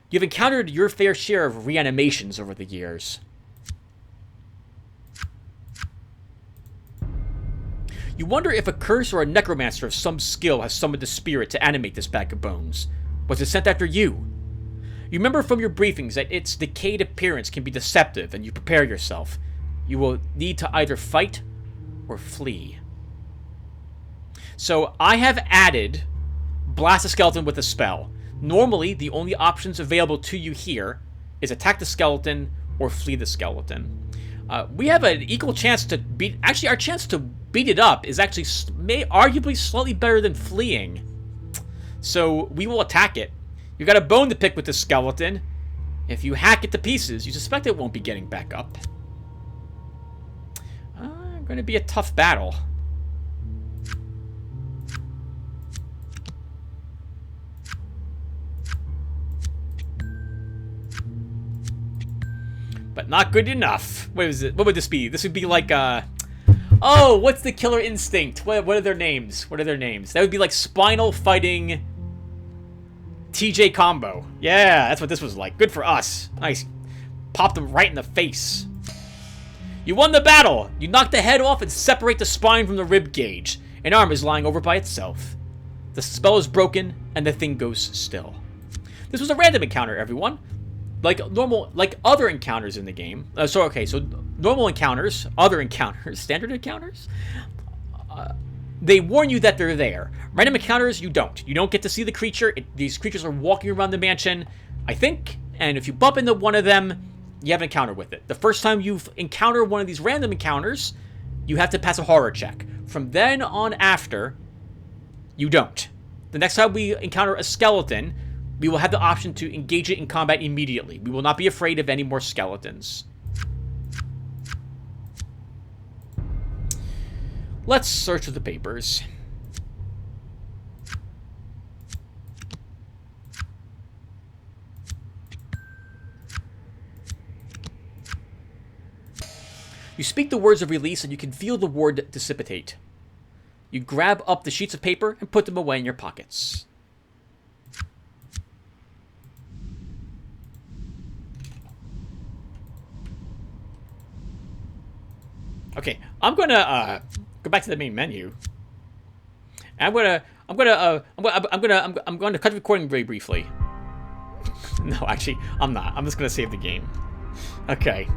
You've encountered your fair share of reanimations over the years. You wonder if a curse or a necromancer of some skill has summoned the spirit to animate this bag of bones. Was it sent after you? You remember from your briefings that its decayed appearance can be deceptive, and you prepare yourself. You will need to either fight or flee. So I have added Blast a Skeleton with a spell. Normally, the only options available to you here is attack the skeleton or flee the skeleton. We have an equal chance to beat... Actually, our chance to beat it up is actually arguably slightly better than fleeing. So we will attack it. You got a bone to pick with the skeleton. If you hack it to pieces, you suspect it won't be getting back up. Going to be a tough battle. But not good enough. What is it? What would this be? This would be like oh, what's the Killer Instinct? What are their names? What are their names? That would be like Spinal fighting TJ combo. Yeah, that's what this was like. Good for us. Nice. Popped him right in the face. You won the battle! You knock the head off and separate the spine from the rib cage. An arm is lying over by itself. The spell is broken, and the thing goes still. This was a random encounter, everyone. Like other encounters in the game. So normal encounters, other encounters, standard encounters, they warn you that they're there. Random encounters, you don't. You don't get to see the creature. These creatures are walking around the mansion, I think, and if you bump into one of them, you have an encounter with it. The first time you've encountered one of these random encounters, you have to pass a horror check. From then on after, you don't. The next time we encounter a skeleton, we will have the option to engage it in combat immediately. We will not be afraid of any more skeletons. Let's search the papers. You speak the words of release and you can feel the ward dissipate. You grab up the sheets of paper and put them away in your pockets. Okay, I'm gonna go back to the main menu. I'm gonna cut the recording very briefly. No, actually, I'm not. I'm just gonna save the game. Okay.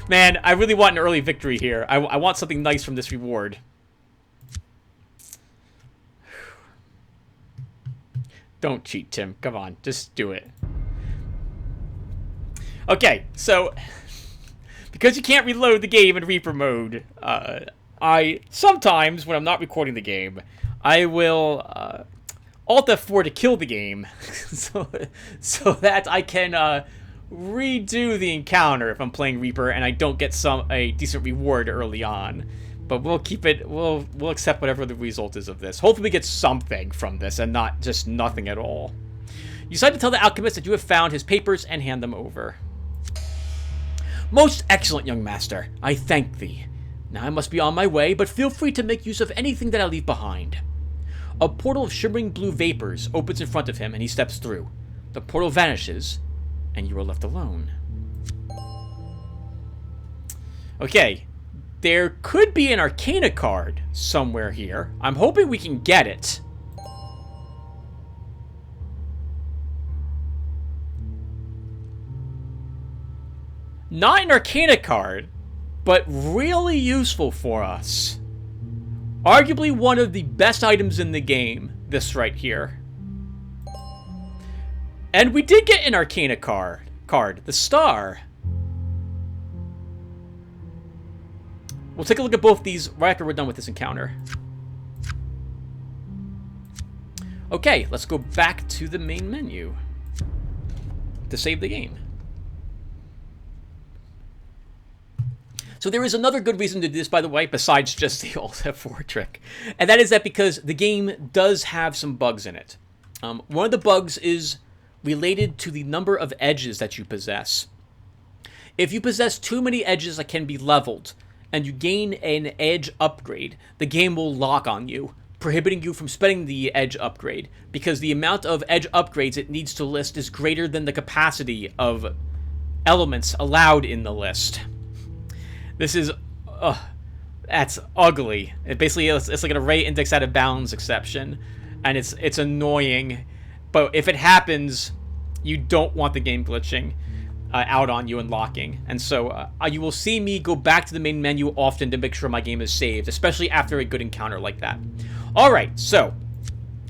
Man, I really want an early victory here. I want something nice from this reward. Don't cheat, Tim. Come on, just do it. Okay, so because you can't reload the game in Reaper mode, I sometimes, when I'm not recording the game, I will Alt F4 to kill the game, so that I can redo the encounter if I'm playing Reaper and I don't get a decent reward early on. But we'll keep it. We'll accept whatever the result is of this. Hopefully, we get something from this and not just nothing at all. You decide to tell the alchemist that you have found his papers and hand them over. Most excellent, young master. I thank thee. Now I must be on my way, but feel free to make use of anything that I leave behind. A portal of shimmering blue vapors opens in front of him, and he steps through. The portal vanishes, and you are left alone. Okay, there could be an Arcana card somewhere here. I'm hoping we can get it. Not an Arcana card, but really useful for us. Arguably one of the best items in the game, this right here. And we did get an Arcana card, the Star. We'll take a look at both these right after we're done with this encounter. Okay, let's go back to the main menu to save the game. So there is another good reason to do this, by the way, besides just the Alt F4 trick. And that is that because the game does have some bugs in it. One of the bugs is related to the number of edges that you possess. If you possess too many edges that can be leveled, and you gain an edge upgrade, the game will lock on you, prohibiting you from spending the edge upgrade, because the amount of edge upgrades it needs to list is greater than the capacity of elements allowed in the list. This is, that's ugly. It basically it's like an array index out of bounds exception, and it's annoying. But if it happens, you don't want the game glitching out on you and locking. And so you will see me go back to the main menu often to make sure my game is saved, especially after a good encounter like that. All right, so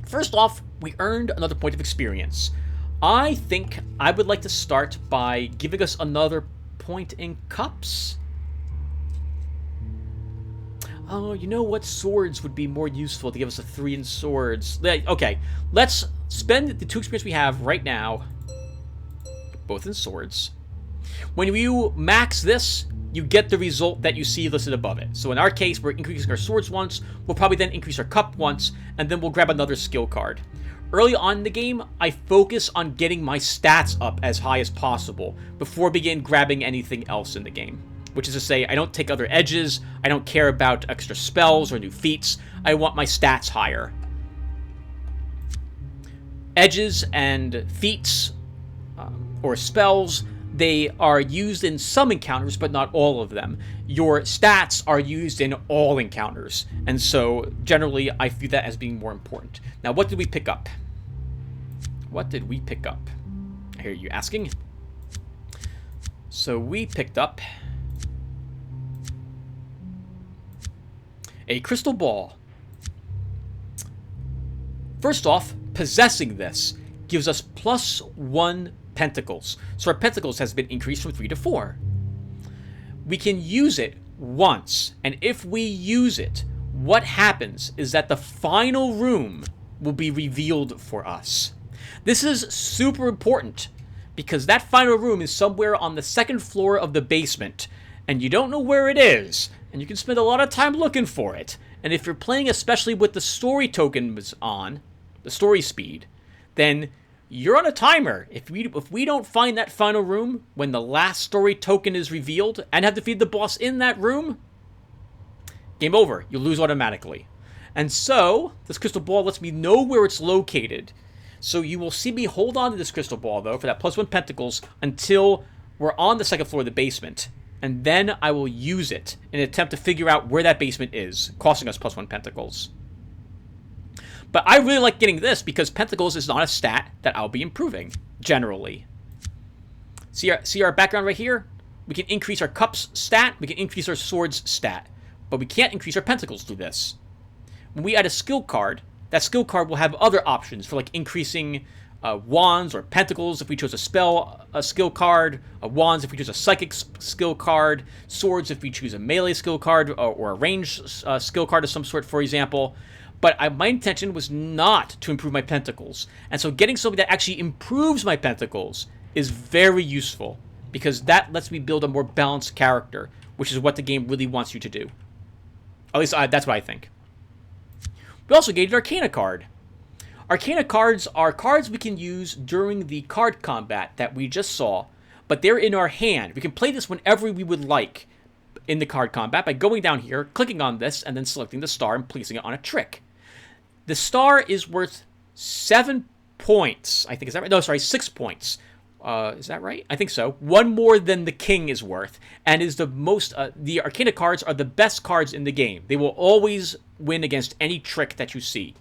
first off, we earned another point of experience. I think I would like to start by giving us another point in cups. Oh, you know what? Swords would be more useful to give us a 3 in swords. Okay, let's spend the 2 experience we have right now, both in swords. When you max this, you get the result that you see listed above it. So in our case, we're increasing our swords once, we'll probably then increase our cup once, and then we'll grab another skill card. Early on in the game, I focus on getting my stats up as high as possible before begin grabbing anything else in the game. Which is to say, I don't take other edges, I don't care about extra spells or new feats, I want my stats higher. edges and feats or spells, they are used in some encounters, but not all of them. Your stats are used in all encounters, and so generally I view that as being more important. Now, what did we pick up? What did we pick up? I hear you asking. So we picked up a crystal ball. First off, possessing this gives us +1 pentacles. So our pentacles has been increased from 3 to 4. We can use it once, and if we use it, what happens is that the final room will be revealed for us. This is super important because that final room is somewhere on the 2nd floor of the basement, and you don't know where it is, and you can spend a lot of time looking for it. And if you're playing especially with the story tokens on, the story speed, then you're on a timer. If we don't find that final room when the last story token is revealed and have to defeat the boss in that room, game over. You lose automatically. And so, this crystal ball lets me know where it's located. So you will see me hold on to this crystal ball, though, for that +1 pentacles until we're on the 2nd floor of the basement. And then I will use it in an attempt to figure out where that basement is, costing us +1 pentacles. But I really like getting this because pentacles is not a stat that I'll be improving, generally. See our background right here? We can increase our cups stat, we can increase our swords stat, but we can't increase our pentacles through this. When we add a skill card, that skill card will have other options for like increasing wands or pentacles if we chose a skill card, wands if we choose a psychic skill card, swords if we choose a melee skill card or a ranged skill card of some sort, for example. But my intention was not to improve my pentacles. And so getting something that actually improves my pentacles is very useful, because that lets me build a more balanced character, which is what the game really wants you to do. At least that's what I think. We also gained an Arcana card. Arcana cards are cards we can use during the card combat that we just saw, but they're in our hand. We can play this whenever we would like in the card combat by going down here, clicking on this, and then selecting the star and placing it on a trick. The star is worth 7 points. I think, is that right? No, sorry, 6 points. Is that right? I think so. 1 more than the king is worth, and is the most. The Arcana cards are the best cards in the game. They will always win against any trick that you see.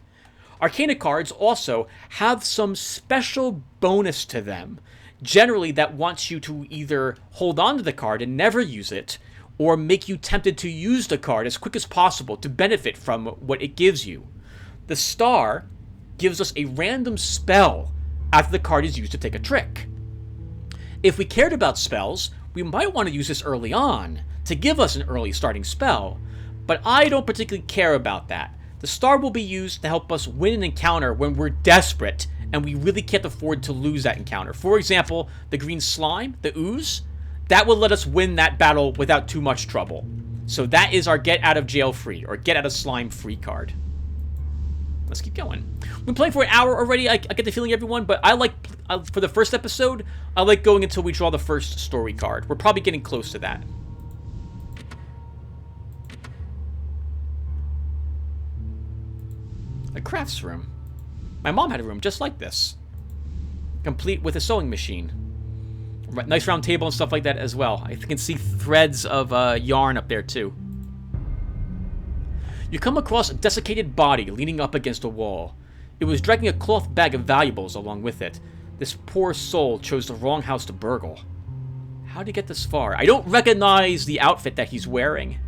Arcana cards also have some special bonus to them. Generally, that wants you to either hold on to the card and never use it, or make you tempted to use the card as quick as possible to benefit from what it gives you. The star gives us a random spell after the card is used to take a trick. If we cared about spells, we might want to use this early on to give us an early starting spell, but I don't particularly care about that. The star will be used to help us win an encounter when we're desperate and we really can't afford to lose that encounter. For example, the green slime, the ooze, that will let us win that battle without too much trouble. So that is our get out of jail free, or get out of slime free card. Let's keep going. We've been playing for an hour already. I get the feeling, everyone, but I like, for the first episode, I like going until we draw the first story card. We're probably getting close to that. A crafts room. My mom had a room just like this, complete with a sewing machine. Nice round table and stuff like that as well. I can see threads of yarn up there too. You come across a desiccated body leaning up against a wall. It was dragging a cloth bag of valuables along with it. This poor soul chose the wrong house to burgle. How did he get this far? I don't recognize the outfit that he's wearing.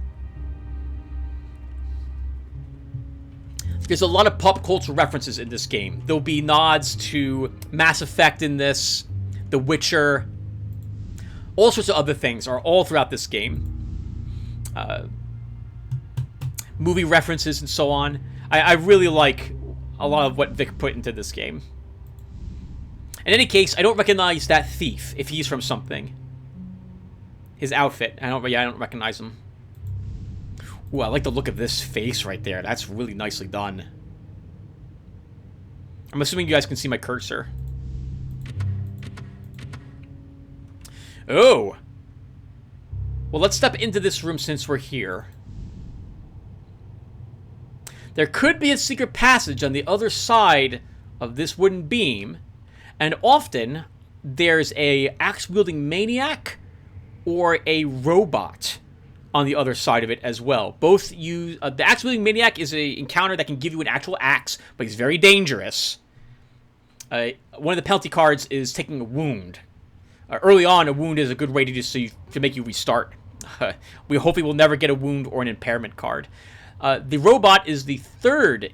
There's a lot of pop culture references in this game. There'll be nods to Mass Effect in this, The Witcher. All sorts of other things are all throughout this game. Movie references and so on. I really like a lot of what Vic put into this game. In any case, I don't recognize that thief if he's from something. His outfit. I don't recognize him. Ooh, I like the look of this face right there. That's really nicely done. I'm assuming you guys can see my cursor. Oh! Well, let's step into this room since we're here. There could be a secret passage on the other side of this wooden beam, and often there's a axe-wielding maniac or a robot on the other side of it as well. Both use... the axe-wielding maniac is an encounter that can give you an actual axe, but he's very dangerous. One of the penalty cards is taking a wound. Early on, a wound is a good way to make you restart. We hopefully will never get a wound or an impairment card. The robot is the third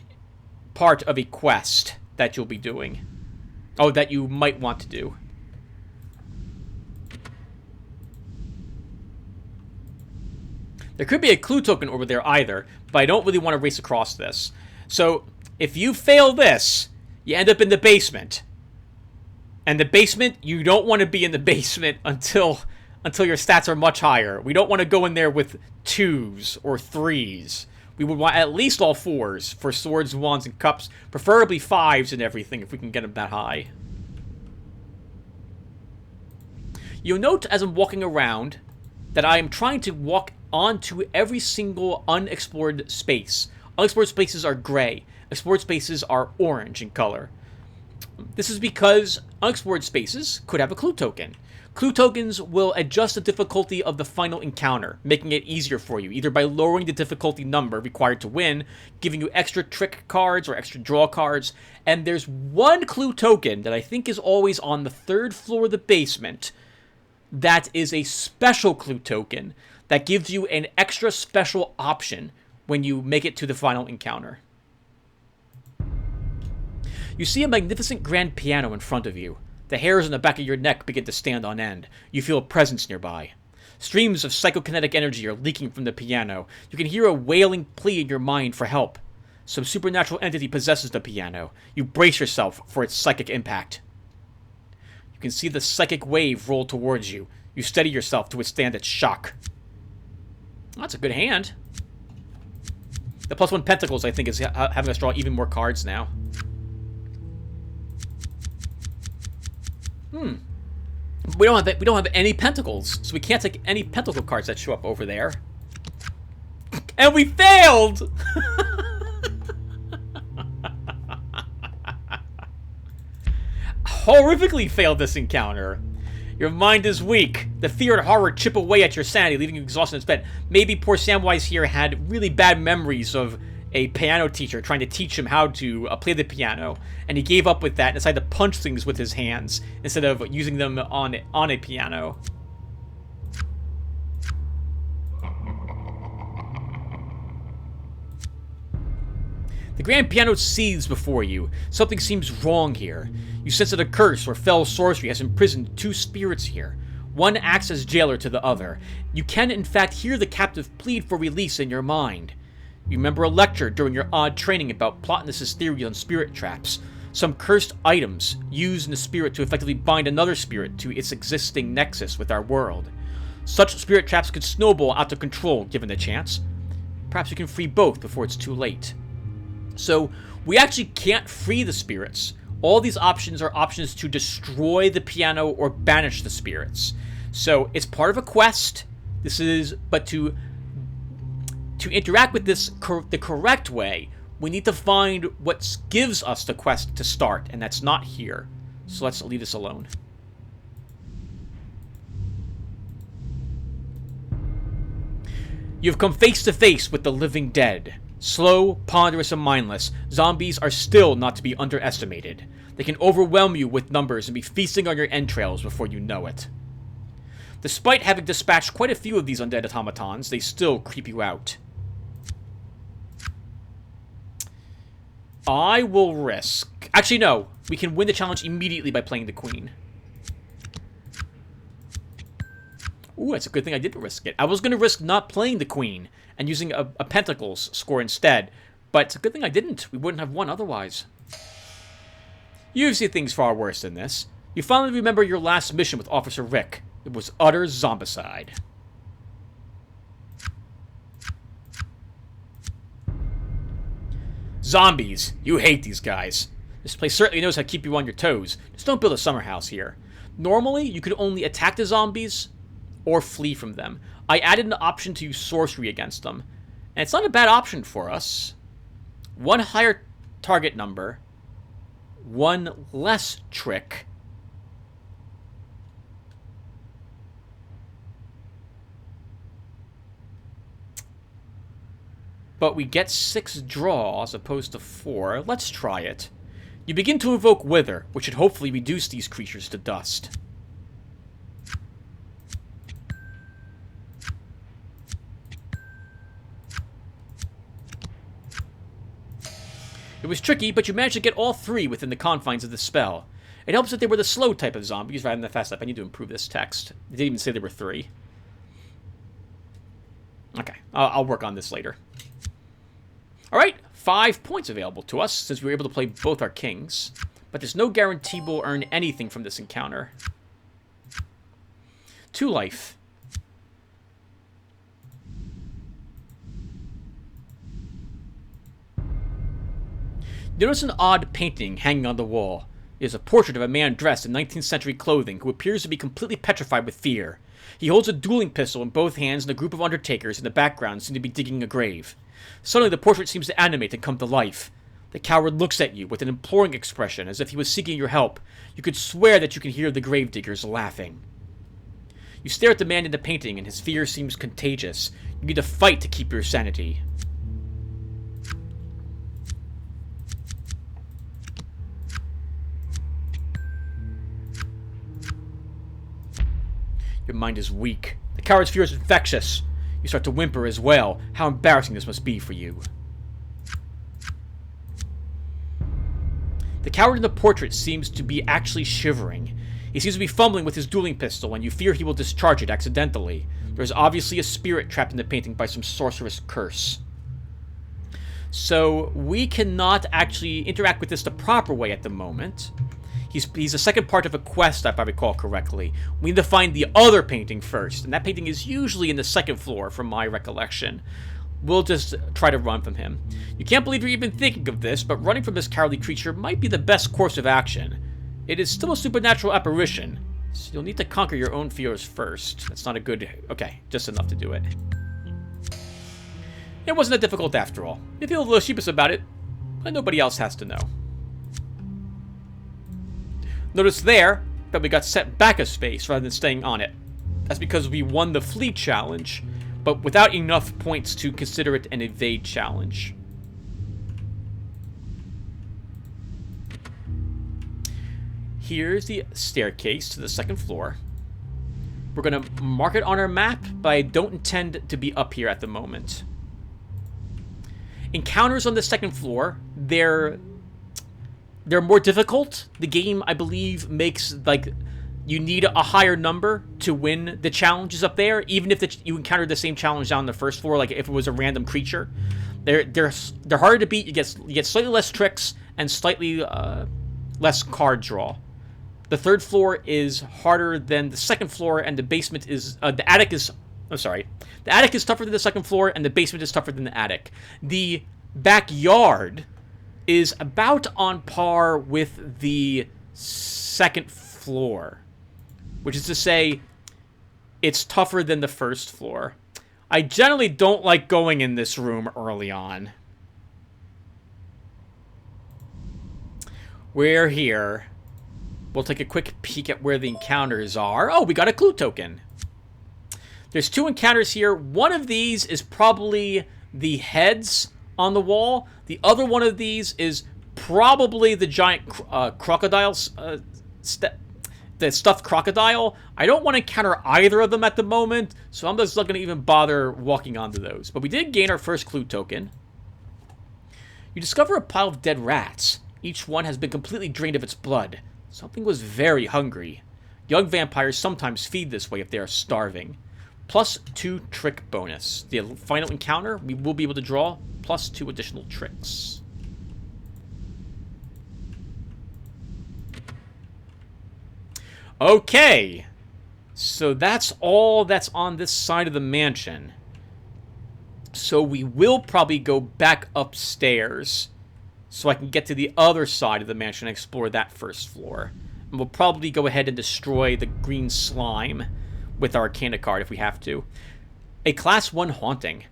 part of a quest that you'll be doing. Oh, that you might want to do. There could be a clue token over there either, but I don't really want to race across this. So, if you fail this, you end up in the basement. And the basement, you don't want to be in the basement until your stats are much higher. We don't want to go in there with 2s or 3s. We would want at least all 4s for swords, wands, and cups. Preferably 5s and everything if we can get them that high. You'll note as I'm walking around that I am trying to walk onto every single unexplored space. Unexplored spaces are gray. Explored spaces are orange in color. This is because unexplored spaces could have a clue token. Clue tokens will adjust the difficulty of the final encounter, making it easier for you, either by lowering the difficulty number required to win, giving you extra trick cards or extra draw cards, and there's one clue token that I think is always on the 3rd floor of the basement that is a special clue token that gives you an extra special option when you make it to the final encounter. You see a magnificent grand piano in front of you. The hairs on the back of your neck begin to stand on end. You feel a presence nearby. Streams of psychokinetic energy are leaking from the piano. You can hear a wailing plea in your mind for help. Some supernatural entity possesses the piano. You brace yourself for its psychic impact. You can see the psychic wave roll towards you. You steady yourself to withstand its shock. That's a good hand. The +1 pentacles, I think, is having us draw even more cards now. We don't have any pentacles, so we can't take any pentacle cards that show up over there. And we failed! Horrifically failed this encounter. Your mind is weak. The fear and horror chip away at your sanity, leaving you exhausted in its bed. Maybe poor Samwise here had really bad memories of a piano teacher trying to teach him how to play the piano, and he gave up with that and decided to punch things with his hands instead of using them on a piano. The grand piano seethes before you. Something seems wrong here. You sense that a curse or fell sorcery has imprisoned 2 spirits here. One acts as jailer to the other. You can, in fact, hear the captive plead for release in your mind. You remember a lecture during your odd training about Plotinus's theory on spirit traps. Some cursed items used in the spirit to effectively bind another spirit to its existing nexus with our world. Such spirit traps could snowball out of control given the chance. Perhaps you can free both before it's too late. So, we actually can't free the spirits. All these options are options to destroy the piano or banish the spirits. So, it's part of a quest. But to interact with this the correct way, we need to find what gives us the quest to start, and that's not here. So let's leave this alone. You've come face to face with the living dead. Slow, ponderous, and mindless, zombies are still not to be underestimated. They can overwhelm you with numbers and be feasting on your entrails before you know it. Despite having dispatched quite a few of these undead automatons, they still creep you out. I will risk... Actually, no. We can win the challenge immediately by playing the queen. Ooh, that's a good thing I didn't risk it. I was going to risk not playing the queen and using a pentacles score instead. But it's a good thing I didn't. We wouldn't have won otherwise. You've seen things far worse than this. You finally remember your last mission with Officer Rick. It was utter zombicide. Zombies. You hate these guys. This place certainly knows how to keep you on your toes. Just don't build a summer house here. Normally, you could only attack the zombies or flee from them. I added an option to use sorcery against them. And it's not a bad option for us. One higher target number one less trick. But we get 6 draw as opposed to 4. Let's try it. You begin to invoke Wither, which should hopefully reduce these creatures to dust. It was tricky, but you managed to get all 3 within the confines of the spell. It helps that they were the slow type of zombies rather than the fast type. I need to improve this text. It didn't even say there were 3. Okay, I'll work on this later. Alright, 5 points available to us, since we were able to play both our kings. But there's no guarantee we'll earn anything from this encounter. 2 life. You notice an odd painting hanging on the wall. It is a portrait of a man dressed in 19th century clothing who appears to be completely petrified with fear. He holds a dueling pistol in both hands, and a group of undertakers in the background seem to be digging a grave. Suddenly, the portrait seems to animate and come to life. The coward looks at you with an imploring expression, as if he was seeking your help. You could swear that you can hear the gravediggers laughing. You stare at the man in the painting, and his fear seems contagious. You need to fight to keep your sanity. Your mind is weak. The coward's fear is infectious. You start to whimper as well. How embarrassing this must be for you. The coward in the portrait seems to be actually shivering. He seems to be fumbling with his dueling pistol, and you fear he will discharge it accidentally. There is obviously a spirit trapped in the painting by some sorcerous curse. So we cannot actually interact with this the proper way at the moment. He's a second part of a quest, if I recall correctly. We need to find the other painting first, and that painting is usually in the 2nd floor, from my recollection. We'll just try to run from him. You can't believe you're even thinking of this, but running from this cowardly creature might be the best course of action. It is still a supernatural apparition, so you'll need to conquer your own fears first. That's not a good... Okay, just enough to do it. It wasn't that difficult after all. You feel a little sheepish about it, but nobody else has to know. Notice there that we got set back a space rather than staying on it. That's because we won the flee challenge, but without enough points to consider it an evade challenge. Here's the staircase to the 2nd floor. We're going to mark it on our map, but I don't intend to be up here at the moment. Encounters on the 2nd floor, they're more difficult. The game, I believe, makes, like, you need a higher number to win the challenges up there, even if you encounter the same challenge down on the 1st floor, like if it was a random creature. They're harder to beat. You get slightly less tricks and slightly less card draw. The 3rd floor is harder than the 2nd floor, and the basement is... the attic is... I'm sorry. The attic is tougher than the 2nd floor, and the basement is tougher than the attic. The backyard is about on par with the 2nd floor, which is to say, it's tougher than the 1st floor. I generally don't like going in this room early on. We're here. We'll take a quick peek at where the encounters are. Oh, we got a clue token. There's 2 encounters here. One of these is probably the heads on the wall. The other one of these is probably the giant crocodiles, the stuffed crocodile. I don't want to encounter either of them at the moment, so I'm just not going to even bother walking onto those. But we did gain our first clue token. You discover a pile of dead rats. Each one has been completely drained of its blood. Something was very hungry. Young vampires sometimes feed this way if they are starving. +2 trick bonus. The final encounter, we will be able to draw +2 additional tricks. Okay, so that's all that's on this side of the mansion. So we will probably go back upstairs so I can get to the other side of the mansion and explore that 1st floor. And we'll probably go ahead and destroy the green slime with our Arcana card if we have to. A Class 1 Haunting.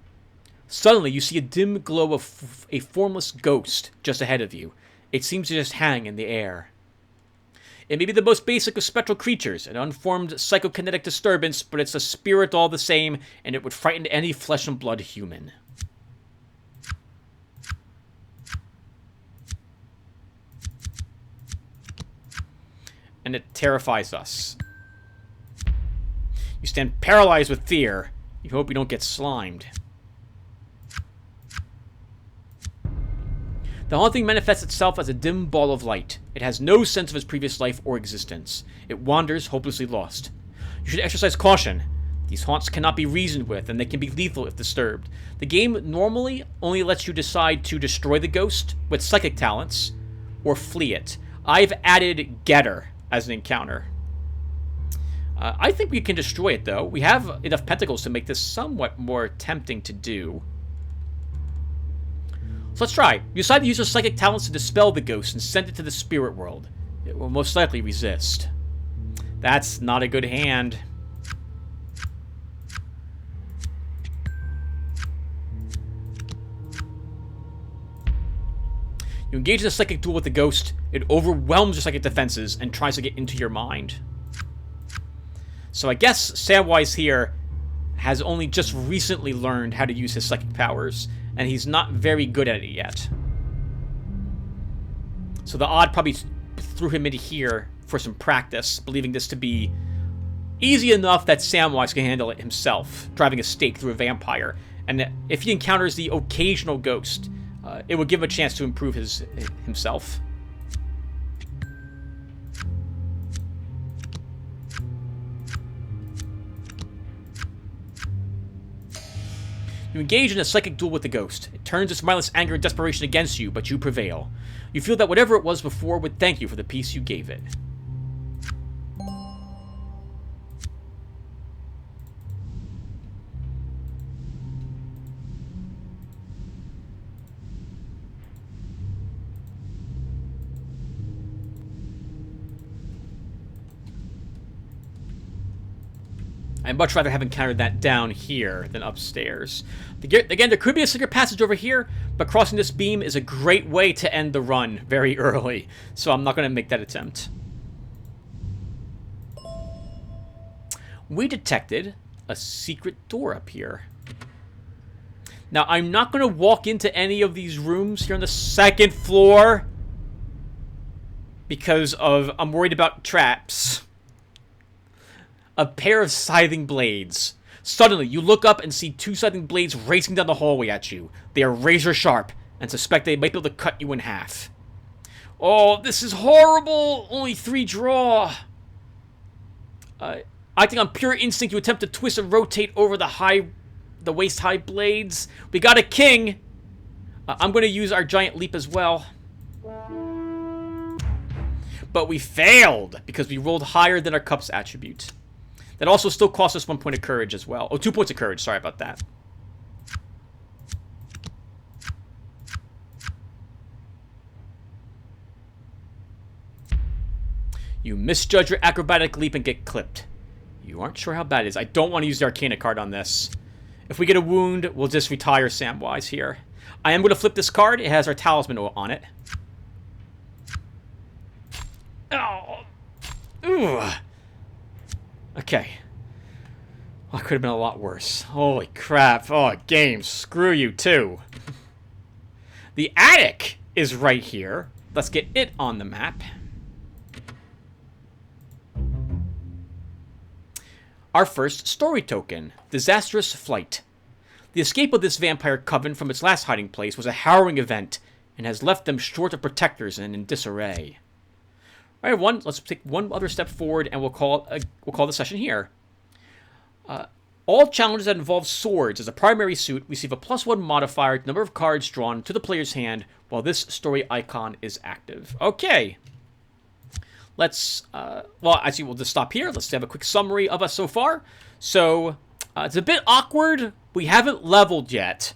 Suddenly, you see a dim glow of a formless ghost just ahead of you. It seems to just hang in the air. It may be the most basic of spectral creatures, an unformed psychokinetic disturbance, but it's a spirit all the same, and it would frighten any flesh and blood human. And it terrifies us. You stand paralyzed with fear. You hope you don't get slimed. The haunting manifests itself as a dim ball of light. It has no sense of its previous life or existence. It wanders, hopelessly lost. You should exercise caution. These haunts cannot be reasoned with, and they can be lethal if disturbed. The game normally only lets you decide to destroy the ghost with psychic talents, or flee it. I've added Getter as an encounter. I think we can destroy it, though. We have enough pentacles to make this somewhat more tempting to do. So let's try. You decide to use your psychic talents to dispel the ghost and send it to the spirit world. It will most likely resist. That's not a good hand. You engage in a psychic duel with the ghost. It overwhelms your psychic defenses and tries to get into your mind. So I guess Samwise here has only just recently learned how to use his psychic powers, and he's not very good at it yet. So the odd probably threw him into here for some practice, believing this to be easy enough that Samwise can handle it himself, driving a stake through a vampire. And if he encounters the occasional ghost, it would give him a chance to improve himself. You engage in a psychic duel with the ghost. It turns its mindless anger and desperation against you, but you prevail. You feel that whatever it was before would thank you for the peace you gave it. I'd much rather have encountered that down here than upstairs. Again, there could be a secret passage over here, but crossing this beam is a great way to end the run very early, so I'm not going to make that attempt. We detected a secret door up here. Now, I'm not going to walk into any of these rooms here on the second floor because I'm worried about traps. A pair of scything blades. Suddenly, you look up and see two scything blades racing down the hallway at you. They are razor sharp and suspect they might be able to cut you in half. Oh, this is horrible! Only 3 draw. Acting on pure instinct, you attempt to twist and rotate over the waist-high blades. We got a king. I'm going to use our giant leap as well. But we failed because we rolled higher than our cup's attribute. That also still cost us 1 point of courage as well. Oh, 2 points of courage. Sorry about that. You misjudge your acrobatic leap and get clipped. You aren't sure how bad it is. I don't want to use the Arcana card on this. If we get a wound, we'll just retire Samwise here. I am going to flip this card. It has our talisman on it. Oh. Ooh. Okay. Well, that could have been a lot worse. Holy crap. Oh, game. Screw you, too. The attic is right here. Let's get it on the map. Our first story token, Disastrous Flight. The escape of this vampire coven from its last hiding place was a harrowing event and has left them short of protectors and in disarray. All right, let's take one other step forward, and we'll call the session here. All challenges that involve swords as a primary suit receive a +1 modifier to the number of cards drawn to the player's hand while this story icon is active. Okay. Let's, well, actually, we'll just stop here. Let's have a quick summary of us so far. So, it's a bit awkward. We haven't leveled yet.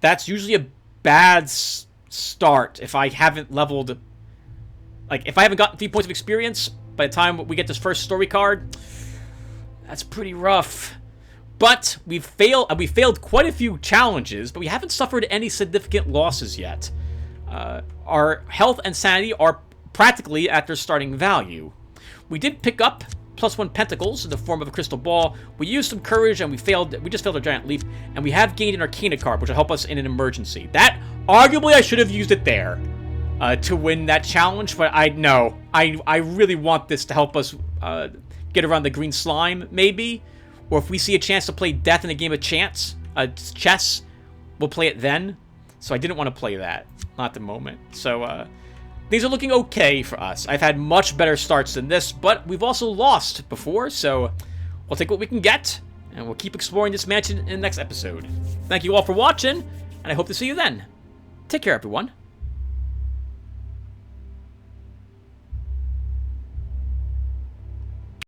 That's usually a bad start if I haven't leveled. Like, if I haven't gotten 3 points of experience by the time we get this first story card, that's pretty rough. But we failed quite a few challenges, but we haven't suffered any significant losses yet. our health and sanity are practically at their starting value. We did pick up +1 pentacles in the form of a crystal ball. We used some courage and we just failed a giant leap, and we have gained an Arcana card, which will help us in an emergency. That, arguably, I should have used it there to win that challenge, but I really want this to help us get around the green slime, maybe. Or if we see a chance to play death in a game of chess, we'll play it then. So I didn't want to play that. Not at the moment. So, things are looking okay for us. I've had much better starts than this, but we've also lost before, so we'll take what we can get, and we'll keep exploring this mansion in the next episode. Thank you all for watching, and I hope to see you then. Take care, everyone.